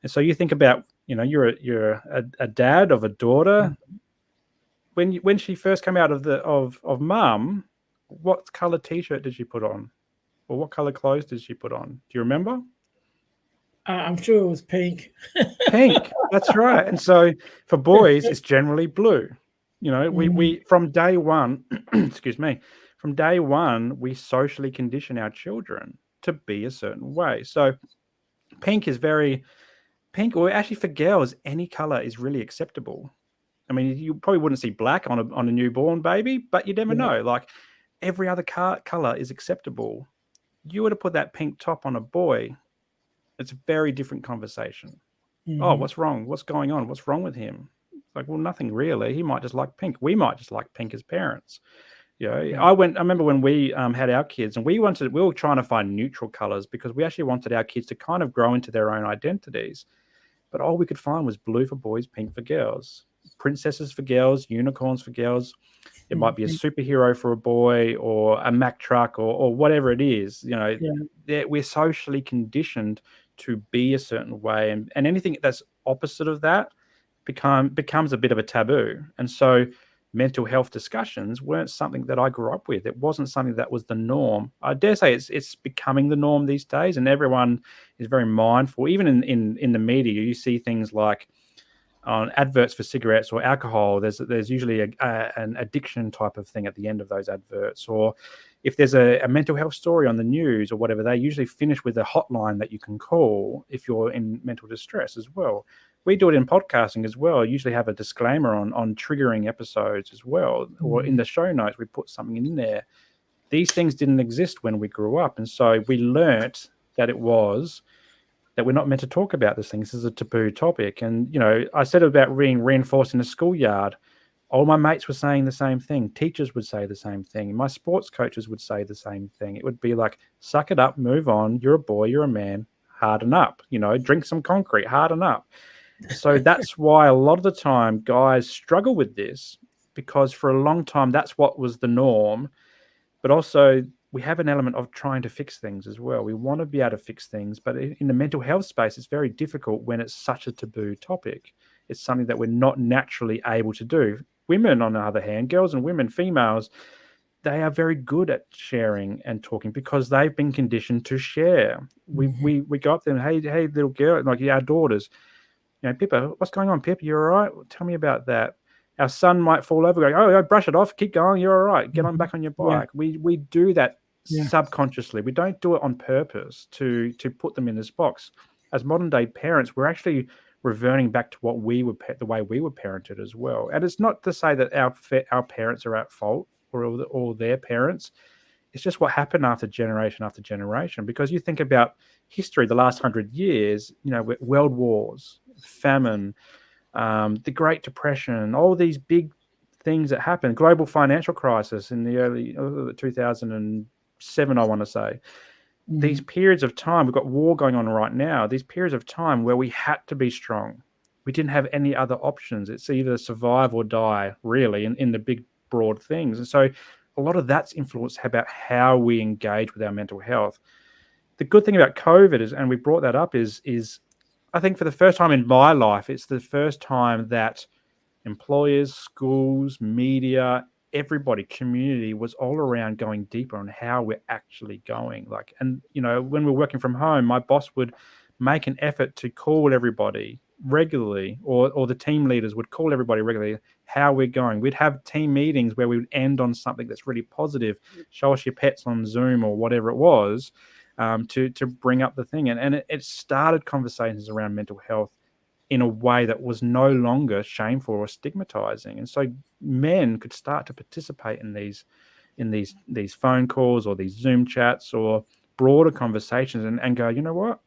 And so you think about, you're a dad of a daughter. When she first came out of mum, what color t-shirt did she put on, or what color clothes did she put on? Do you remember? I'm sure it was pink. Pink. That's right. And so for boys, it's generally blue. Mhm. We from day one, excuse me, from day one, we socially condition our children to be a certain way. So pink is very pink, or actually for girls, any color is really acceptable. I mean, you probably wouldn't see black on a newborn baby, but you never Yeah. know. Like every other color is acceptable. You were to put that pink top on a boy, it's a very different conversation. Oh, Hmm. what's wrong? What's going on? What's wrong with him? It's like, well, nothing really. He might just like pink. We might just like pink as parents. Right. I remember when we had our kids, and we were trying to find neutral colors because we actually wanted our kids to kind of grow into their own identities. But all we could find was blue for boys, pink for girls, princesses for girls, unicorns for girls. It might be a Mhm. superhero for a boy or a Mack truck or whatever it is. Yeah. We're socially conditioned to be a certain way, and anything that's opposite of that becomes a bit of a taboo. And so mental health discussions weren't something that I grew up with. It wasn't something that was the norm. I dare say it's becoming the norm these days, and everyone is very mindful. Even in the media, you see things like on adverts for cigarettes or alcohol, there's usually an addiction type of thing at the end of those adverts. Or if there's a mental health story on the news or whatever, they usually finish with a hotline that you can call if you're in mental distress as well. We do it in podcasting as well. Usually have a disclaimer on triggering episodes as well, or in Mhm. the show notes we put something in there. These things didn't exist when we grew up, and so we learnt that that we're not meant to talk about this thing. This is a taboo topic. And, I said about being reinforced in the schoolyard. All my mates were saying the same thing. Teachers would say the same thing. My sports coaches would say the same thing. It would be like, suck it up, move on. You're a boy, you're a man, harden up, drink some concrete, harden up. And so that's why a lot of the time guys struggle with this, because for a long time, that's what was the norm. But also we have an element of trying to fix things as well. We want to be able to fix things, but in the mental health space, it's very difficult when it's such a taboo topic. It's something that we're not naturally able to do. Women, on the other hand, girls and women, females, they are very good at sharing and talking because they've been conditioned to share. Mhm. We go up to them, hey, little girl, like our daughters, Pippa, what's going on, Pip? You all right? Well, tell me about that. Our son might fall over, going, oh, brush it off, keep going, you're all right, get on Mhm. back on your Yeah. bike. We do that Yeah. subconsciously. We don't do it on purpose to put them in this box. As modern day parents, we're actually reverting back to what the way we were parented as well. And it's not to say that our parents are at fault, or all their parents. It's just what happened after generation. Because you think about history, the last 100 years, world wars, famine, the Great Depression, all these big things that happened, global financial crisis in the early 2007, I want to say. These Mhm. periods of time, we've got war going on right now, these periods of time where we had to be strong. We didn't have any other options. It's either survive or die, really, in the big, broad things. And so a lot of that's influenced about how we engage with our mental health. The good thing about COVID is, and we brought that up, is I think for the first time in my life, it's the first time that employers, schools, media, everybody, community was all around going deeper on how we're actually going. Like, and when we're working from home, my boss would make an effort to call everybody regularly, or the team leaders would call everybody regularly how we're going. We'd have team meetings where we would end on something that's really positive, show us your pets on Zoom or whatever it was, to bring up the thing. And it started conversations around mental health in a way that was no longer shameful or stigmatizing. And so men could start to participate in these phone calls or these Zoom chats or broader conversations, and go, you know what?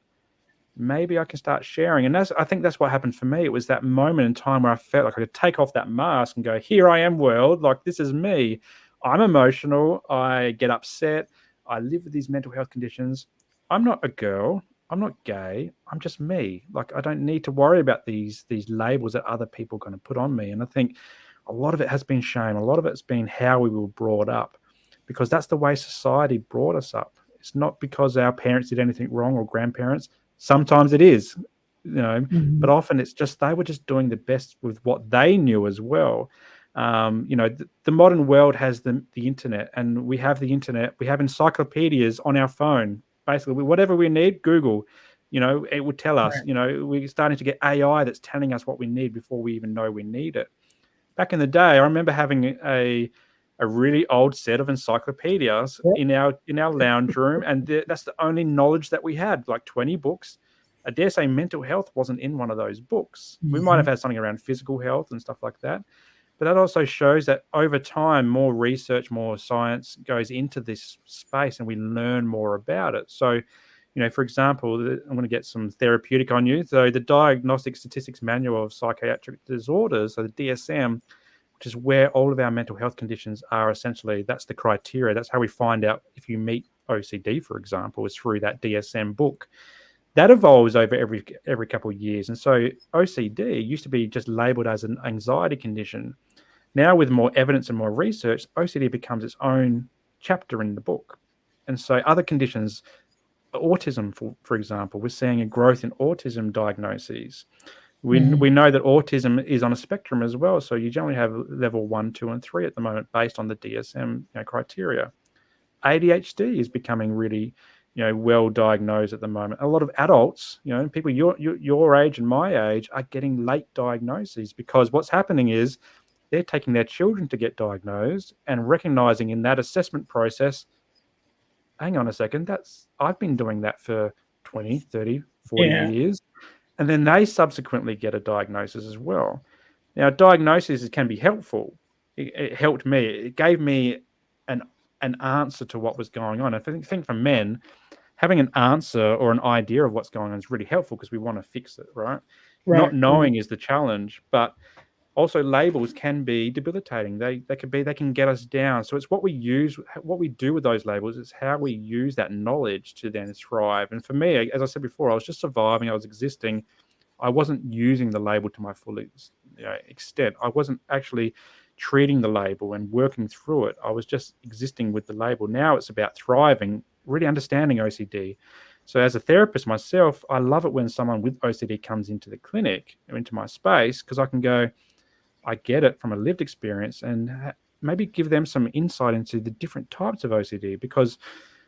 Maybe I can start sharing. And I think that's what happened for me. It was that moment in time where I felt like I could take off that mask and go, here I am, world. Like, this is me. I'm emotional. I get upset. I live with these mental health conditions. I'm not a girl. I'm not gay. I'm just me. Like, I don't need to worry about these labels that other people are going to put on me. And I think a lot of it has been shame. A lot of it's been how we were brought up, because that's the way society brought us up. It's not because our parents did anything wrong, or grandparents. Sometimes it is, but often it's just they were just doing the best with what they knew as well. The modern world has the internet, and we have the internet. We have encyclopedias on our phone. Basically, whatever we need, Google, it would tell us. Right. We're starting to get AI that's telling us what we need before we even know we need it. Back in the day, I remember having a really old set of encyclopedias Yep. in our lounge room, and that's the only knowledge that we had, like 20 books. I dare say mental health wasn't in one of those books. We might have had something around physical health and stuff like that, but that also shows that over time, more research, more science goes into this space, and we learn more about it. So, for example, I'm going to get some therapeutic on you. So the Diagnostic Statistics Manual of Psychiatric Disorders, so the DSM, which is where all of our mental health conditions are, essentially, that's the criteria. That's how we find out if you meet OCD, for example, is through that DSM book. That evolves over every couple of years. And so OCD used to be just labeled as an anxiety condition. Now, with more evidence and more research, OCD becomes its own chapter in the book. And so other conditions, autism, for example, we're seeing a growth in autism diagnoses. We know that autism is on a spectrum as well. So you generally have level 1, 2, and 3 at the moment based on the DSM criteria. ADHD is becoming really, well diagnosed at the moment. A lot of adults, people your age and my age, are getting late diagnoses, because what's happening is they're taking their children to get diagnosed and recognizing in that assessment process, hang on a second, I've been doing that for 20, 30, 40 Yeah. years. And then they subsequently get a diagnosis as well. Now, diagnosis can be helpful. It helped me. It gave me an answer to what was going on. I think for men, having an answer or an idea of what's going on is really helpful, because we want to fix it, right? Not Right. knowing is the challenge, but also labels can be debilitating. They can get us down. So it's what we do with those labels. It's how we use that knowledge to then thrive. And for me, as I said before, I was just surviving. I was existing. I wasn't using the label to my full extent. I wasn't actually treating the label and working through it. I was just existing with the label. Now it's about thriving, really understanding OCD. So as a therapist myself, I love it when someone with OCD comes into the clinic or into my space, because I can go, I get it from a lived experience, and maybe give them some insight into the different types of OCD. Because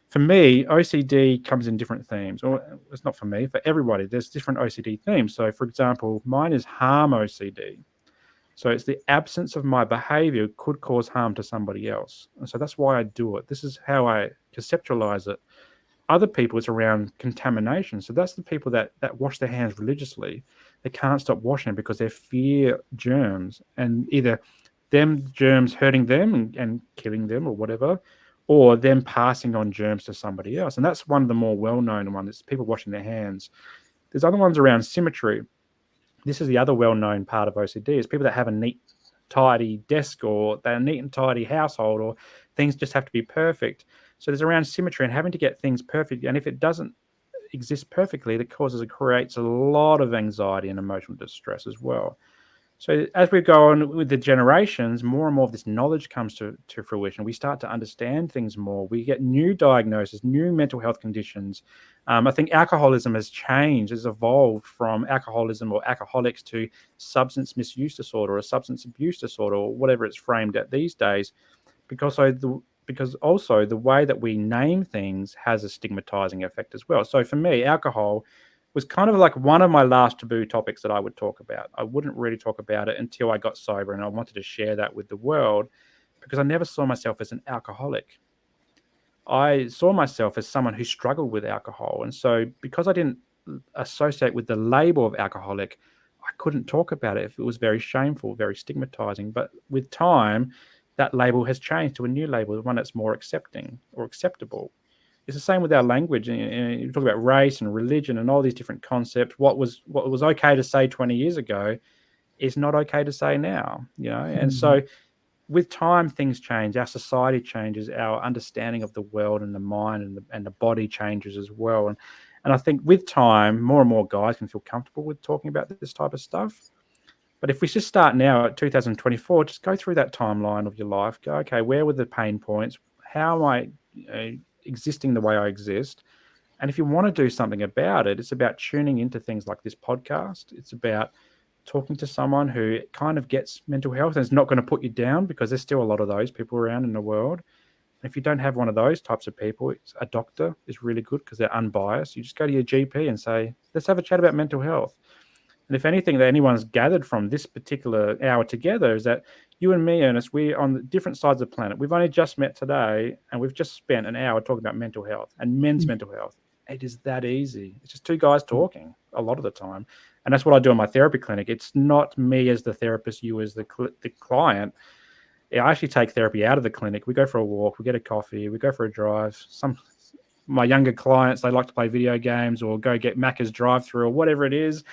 for me, OCD comes in different themes. Or it's not for me, for everybody, there's different OCD themes. So for example, mine is harm OCD. So it's the absence of my behavior could cause harm to somebody else. And so that's why I do it. This is how I conceptualize it. Other people, it's around contamination. So that's the people that wash their hands religiously. They can't stop washing because they fear germs, and either them germs hurting them and killing them or whatever, or them passing on germs to somebody else. And that's one of the more well-known ones, people washing their hands. There's other ones around symmetry. This is the other well-known part of OCD, is people that have a neat, tidy desk, or they're a neat and tidy household, or things just have to be perfect. So there's around symmetry and having to get things perfect. And if it doesn't exist perfectly, that creates a lot of anxiety and emotional distress as well. So as we go on with the generations, more and more of this knowledge comes to fruition. We start to understand things more. We get new diagnoses, new mental health conditions. I think alcoholism has changed, has evolved from alcoholism or alcoholics to substance misuse disorder or substance abuse disorder or whatever it's framed at these days, because also the way that we name things has a stigmatizing effect as well. So for me, alcohol was kind of like one of my last taboo topics that I would talk about. I wouldn't really talk about it until I got sober, and I wanted to share that with the world because I never saw myself as an alcoholic. I saw myself as someone who struggled with alcohol. And so because I didn't associate with the label of alcoholic, I couldn't talk about it if it was very shameful, very stigmatizing. But with time, that label has changed to a new label, one that's more accepting or acceptable. It's the same with our language. And you talk about race and religion and all these different concepts. What was okay to say 20 years ago is not okay to say now, And Mhm. so with time, things change. Our society changes. Our understanding of the world and the mind and the body changes as well. And I think with time, more and more guys can feel comfortable with talking about this type of stuff. But if we just start now at 2024, just go through that timeline of your life. Go, okay, where were the pain points? How am I existing the way I exist? And if you want to do something about it, it's about tuning into things like this podcast. It's about talking to someone who kind of gets mental health and is not going to put you down, because there's still a lot of those people around in the world. And if you don't have one of those types of people, a doctor is really good because they're unbiased. You just go to your GP and say, let's have a chat about mental health. And if anything that anyone's gathered from this particular hour together is that you and me, Ernest, we're on different sides of the planet. We've only just met today and we've just spent an hour talking about mental health and men's mental health. It is that easy. It's just two guys talking a lot of the time. And that's what I do in my therapy clinic. It's not me as the therapist, you as the client. I actually take therapy out of the clinic. We go for a walk, we get a coffee, we go for a drive. Some my younger clients, they like to play video games or go get Macca's drive-through or whatever it is.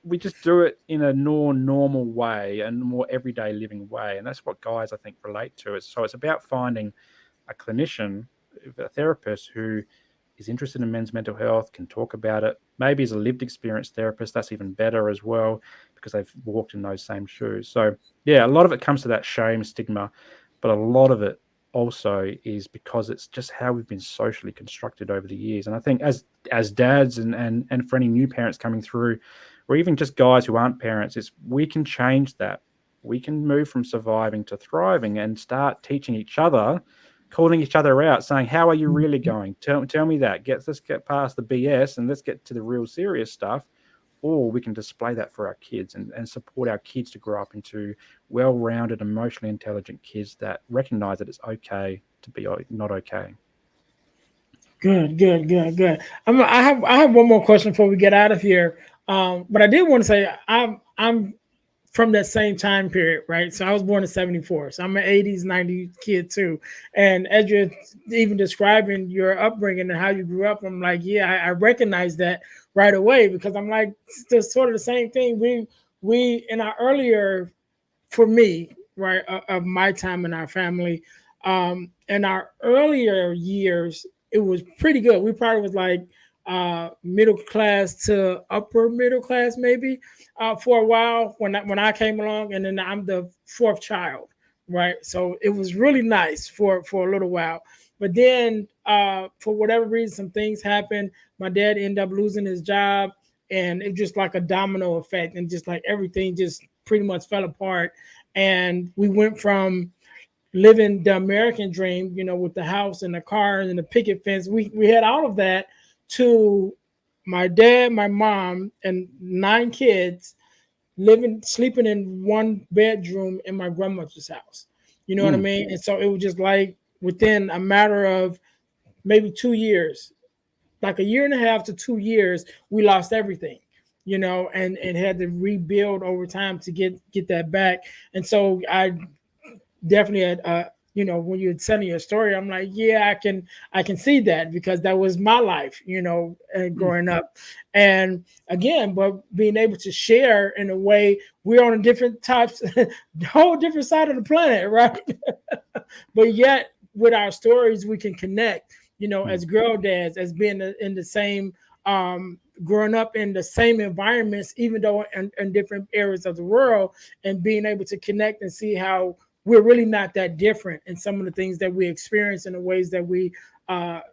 We just do it in a more normal way and more everyday living way. And that's what guys, I think, relate to. So it's about finding a clinician, a therapist who is interested in men's mental health, can talk about it. Maybe as a lived experience therapist, that's even better as well, because they've walked in those same shoes. So yeah, a lot of it comes to that shame, stigma, but a lot of it also is because it's just how we've been socially constructed over the years. And I think as dads and for any new parents coming through, or even just guys who aren't parents, is we can change that. We can move from surviving to thriving and start teaching each other, calling each other out, saying, how are you really going? Tell me that. Let's get past the BS and let's get to the real serious stuff. Or we can display that for our kids and support our kids to grow up into well-rounded, emotionally intelligent kids that recognize that it's okay to be not okay. Good, good, good, good. I have one more question before we get out of here. But I did want to say I'm from that same time period, right? So I was born in '74, so I'm an '80s, '90s kid too. And as you're even describing your upbringing and how you grew up, I'm like, yeah, I recognize that right away, because I'm like, it's sort of the same thing. We in our earlier, for me, right, of my time in our family, in our earlier years, it was pretty good. We probably was like middle class to upper middle class, maybe, for a while when I came along, and then I'm the fourth child, right? So it was really nice for a little while. But then, for whatever reason, some things happened. My dad ended up losing his job, and it just like a domino effect, and just like everything just pretty much fell apart. And we went from living the American dream, with the house and the car and the picket fence. We had all of that, to my dad, my mom, and 9 kids sleeping in one bedroom in my grandmother's house. You know what I Mm. mean? And so it was just like within a matter of maybe 2 years, like a year and a half to 2 years, we lost everything, and had to rebuild over time to get that back. And so I definitely had, when you're telling your story, I'm like, yeah, I can see that, because that was my life, Mm. growing up. And again, but being able to share in a way, we're on a different types, whole different side of the planet, right? But yet with our stories we can connect, Mm. as girl dads, as being in the same growing up in the same environments, even though in different areas of the world, and being able to connect and see how we're really not that different in some of the things that we experience and the ways that we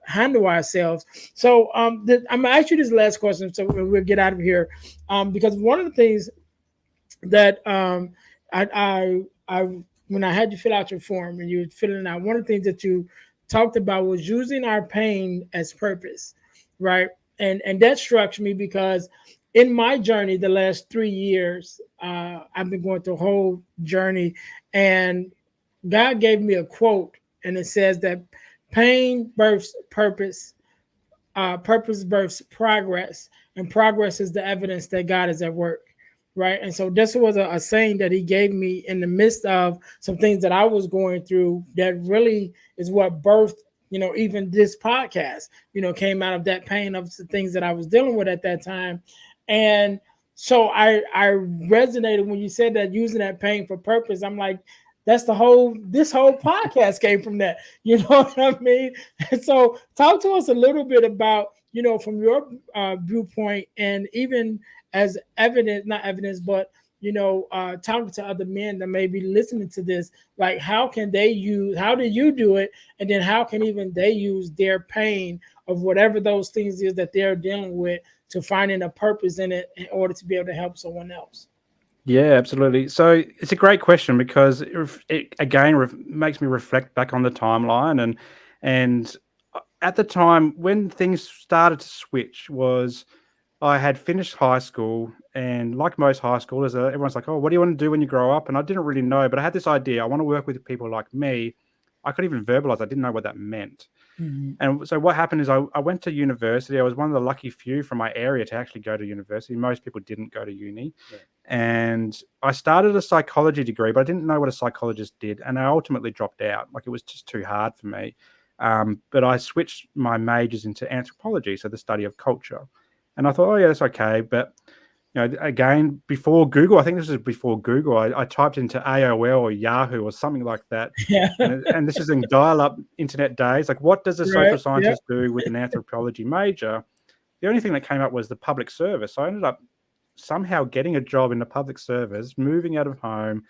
handle ourselves. So I'm gonna ask you this last question, so we'll get out of here, because one of the things that I when I had you fill out your form and you were filling out, one of the things that you talked about was using our pain as purpose, right? And that struck me because in my journey, the last 3 years, I've been going through a whole journey, and God gave me a quote, and it says that pain births purpose, purpose births progress, and progress is the evidence that God is at work. Right. And so this was a saying that he gave me in the midst of some things that I was going through that really is what birthed, even this podcast, came out of that pain of the things that I was dealing with at that time. And so I resonated when you said that, using that pain for purpose. I'm like, that's this whole podcast came from that. You know what I mean? And so talk to us a little bit about, from your viewpoint, and even as evidence, not evidence, but talking to other men that may be listening to this, like how do you do it? And then how can even they use their pain of whatever those things is that they're dealing with to finding a purpose in it in order to be able to help someone else? Yeah, absolutely. So it's a great question because it again makes me reflect back on the timeline, and at the time when things started to switch was I had finished high school, and like most high schoolers, everyone's like, "Oh, what do you want to do when you grow up?" And I didn't really know, but I had this idea: I want to work with people like me. I could even verbalize. I didn't know what that meant. Mhm. And so what happened is I went to university. I was one of the lucky few from my area to actually go to university. Most people didn't go to uni. Yeah. And I started a psychology degree, but I didn't know what a psychologist did. And I ultimately dropped out. Like, it was just too hard for me. But I switched my majors into anthropology, so the study of culture. And I thought, oh, yeah, that's okay. But again, before Google, I think this was before Google, I typed into AOL or Yahoo or something like that. Yeah. And this is in dial-up internet days. Like, what does a social Right. Yeah. scientist do with an anthropology major? The only thing that came up was the public service. So I ended up somehow getting a job in the public service, moving out of home,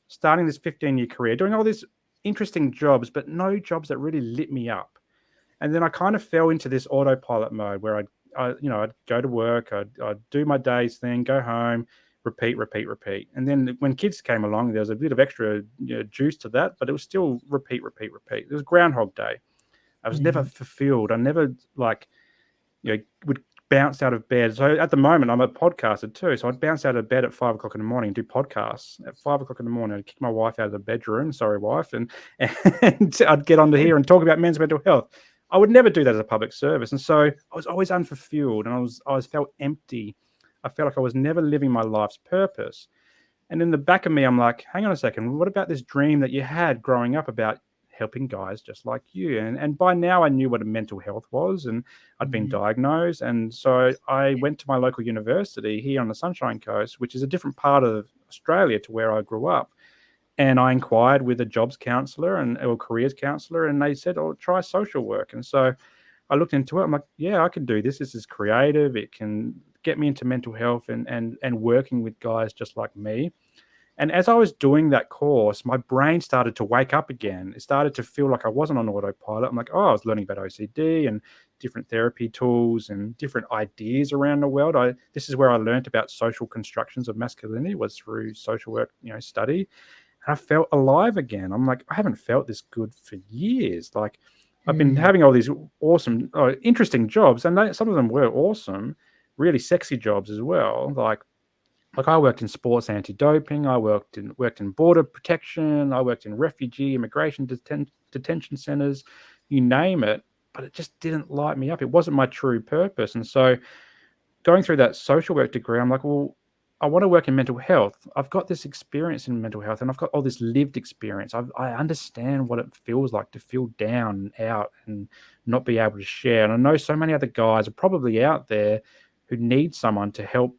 starting this 15-year career, doing all these interesting jobs, but no jobs that really lit me up. And then I kind of fell into this autopilot mode where I'd go to work, I'd do my day's thing, go home, repeat. And then when kids came along, there was a bit of extra juice to that, but it was still repeat. It was Groundhog Day. I was never fulfilled. I never would bounce out of bed. So at the moment, I'm a podcaster too. So I'd bounce out of bed at 5 o'clock in the morning, do podcasts at 5 o'clock in the morning. I'd kick my wife out of the bedroom. Sorry, wife. And I'd get onto here and talk about men's mental health. I would never do that as a public service. And so I was always unfulfilled, and I always felt empty. I felt like I was never living my life's purpose. And in the back of me, I'm like, hang on a second. What about this dream that you had growing up about helping guys just like you? And by now I knew what a mental health was, and I'd been diagnosed. And so I went to my local university here on the Sunshine Coast, which is a different part of Australia to where I grew up. And I inquired with a jobs counsellor or careers counsellor, and they said, oh, try social work. And so I looked into it. I'm like, yeah, I can do this. This is creative. It can get me into mental health and working with guys just like me. And as I was doing that course, my brain started to wake up again. It started to feel like I wasn't on autopilot. I'm like, oh, I was learning about OCD and different therapy tools and different ideas around the world. This is where I learned about social constructions of masculinity, was through social work, study. And I felt alive again. I'm like, I haven't felt this good for years. Like, I've been having all these awesome, interesting jobs, and some of them were awesome, really sexy jobs as well. Like I worked in sports anti-doping, I worked in border protection, I worked in refugee immigration detention centers, you name it, but it just didn't light me up. It wasn't my true purpose. And so going through that social work degree, I'm like, well, I want to work in mental health. I've got this experience in mental health, and I've got all this lived experience. I understand what it feels like to feel down and out and not be able to share. And I know so many other guys are probably out there who need someone to help,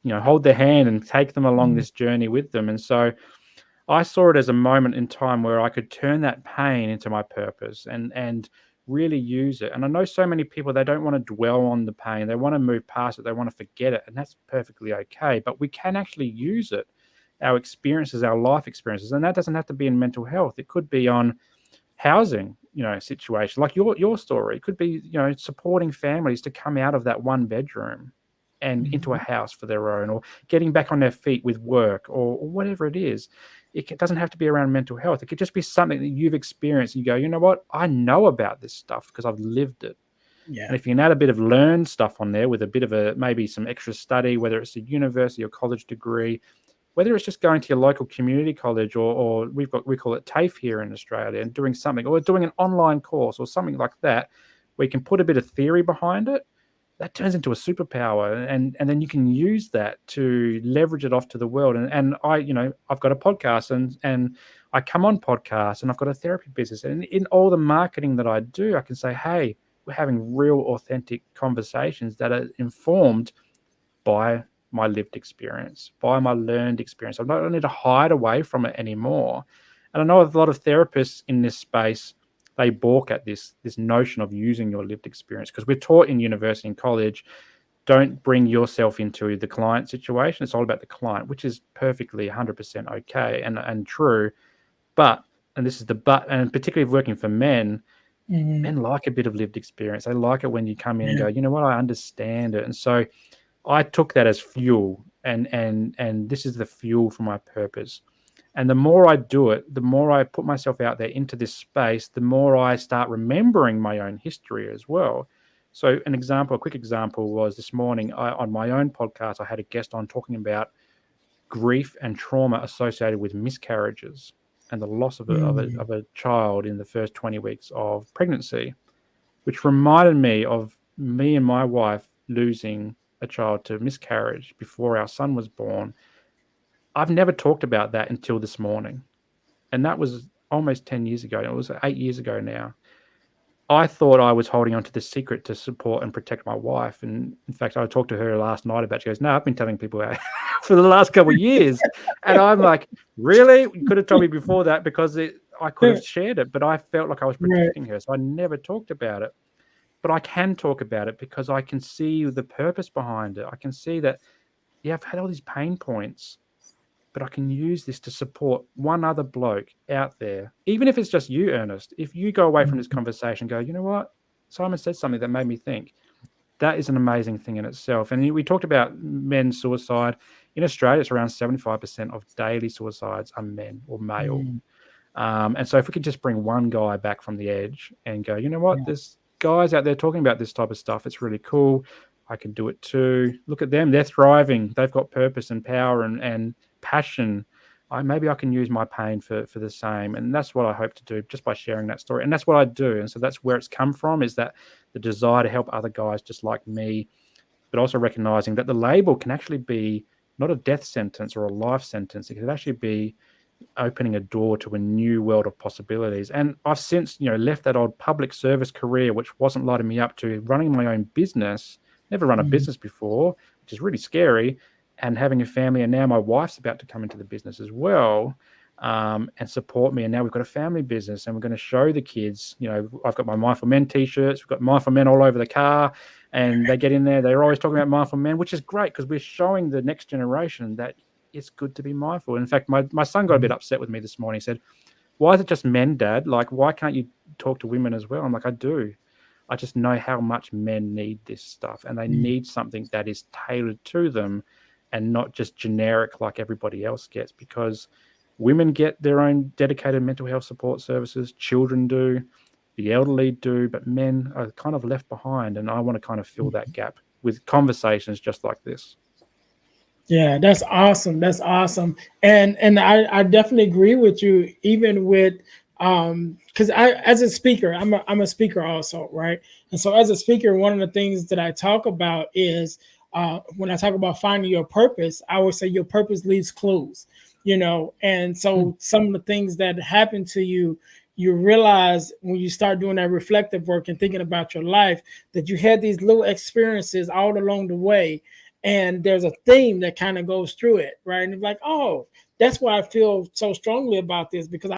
hold their hand and take them along this journey with them. And so I saw it as a moment in time where I could turn that pain into my purpose and really use it. And I know so many people, they don't want to dwell on the pain. They want to move past it. They want to forget it. And that's perfectly okay. But we can actually use it, our experiences, our life experiences. And that doesn't have to be in mental health. It could be on housing, situation like your story. It could be, supporting families to come out of that one bedroom and into a Mhm. house for their own, or getting back on their feet with work, or whatever it is. Doesn't have to be around mental health. It could just be something that you've experienced. And you go, you know what? I know about this stuff because I've lived it. Yeah. And if you can add a bit of learned stuff on there with a bit of maybe some extra study, whether it's a university or college degree, whether it's just going to your local community college, or we call it TAFE here in Australia, and doing something, or doing an online course or something like that, where you can put a bit of theory behind it, that turns into a superpower, and then you can use that to leverage it off to the world. And I've got a podcast, and I come on podcasts, and I've got a therapy business, and in all the marketing that I do, I can say, hey, we're having real authentic conversations that are informed by my lived experience, by my learned experience. I don't need to hide away from it anymore. And I know a lot of therapists in this space, they balk at this notion of using your lived experience, because we're taught in university and college, don't bring yourself into the client situation. It's all about the client, which is perfectly 100% okay and true. But, and this is the but, and particularly working for men, Mhm. men like a bit of lived experience. They like it when you come in and Yeah. go, you know what, I understand it. And so I took that as fuel, and this is the fuel for my purpose. And the more I do it, the more I put myself out there into this space, the more I start remembering my own history as well. So a quick example was this morning, on my own podcast, I had a guest on talking about grief and trauma associated with miscarriages and the loss of Mm. a child in the first 20 weeks of pregnancy, which reminded me of me and my wife losing a child to miscarriage before our son was born. I've never talked about that until this morning. And that was almost 10 years ago. It was 8 years ago now. I thought I was holding on to this secret to support and protect my wife. And in fact, I talked to her last night about it. She goes, no, I've been telling people for the last couple of years. And I'm like, really? You could have told me before that, because I could have shared it, but I felt like I was Right. protecting her. So I never talked about it. But I can talk about it because I can see the purpose behind it. I can see that, yeah, I've had all these pain points, but I can use this to support one other bloke out there. Even if it's just you, Ernest, if you go away from this Mhm. conversation and go, you know what? Simon said something that made me think. That is an amazing thing in itself. And we talked about men's suicide. In Australia, it's around 75% of daily suicides are men or male. Mm. And so if we could just bring one guy back from the edge and go, you know what, Yeah. there's guys out there talking about this type of stuff. It's really cool. I can do it too. Look at them. They're thriving. They've got purpose and power and passion. Maybe I can use my pain for the same. And that's what I hope to do just by sharing that story. And that's what I do. And so that's where it's come from, is that the desire to help other guys just like me, but also recognizing that the label can actually be not a death sentence or a life sentence. It could actually be opening a door to a new world of possibilities. And I've since, left that old public service career, which wasn't lighting me up, to running my own business. Never run a Mm. business before, which is really scary. And having a family, and now my wife's about to come into the business as well, and support me. And now we've got a family business, and we're going to show the kids. I've got my Mindful Men t-shirts. We've got Mindful Men all over the car, and they get in there. They're always talking about Mindful Men, which is great because we're showing the next generation that it's good to be mindful. In fact, my son got a bit upset with me this morning. He said, why is it just men, Dad? Like, why can't you talk to women as well? I'm like, I do. I just know how much men need this stuff, and they Mm. need something that is tailored to them and not just generic like everybody else gets, because women get their own dedicated mental health support services, children do, the elderly do, but men are kind of left behind. And I want to kind of fill that gap with conversations just like this. Yeah, that's awesome. That's awesome. And I definitely agree with you, even with because I, as a speaker, I'm a speaker also, right? And so as a speaker, one of the things that I talk about is when I talk about finding your purpose, I always say your purpose leaves clues, and Mm. so some of the things that happen to you, you realize when you start doing that reflective work and thinking about your life, that you had these little experiences all along the way, and there's a theme that kind of goes through it, right? And it's like, oh, that's why I feel so strongly about this, because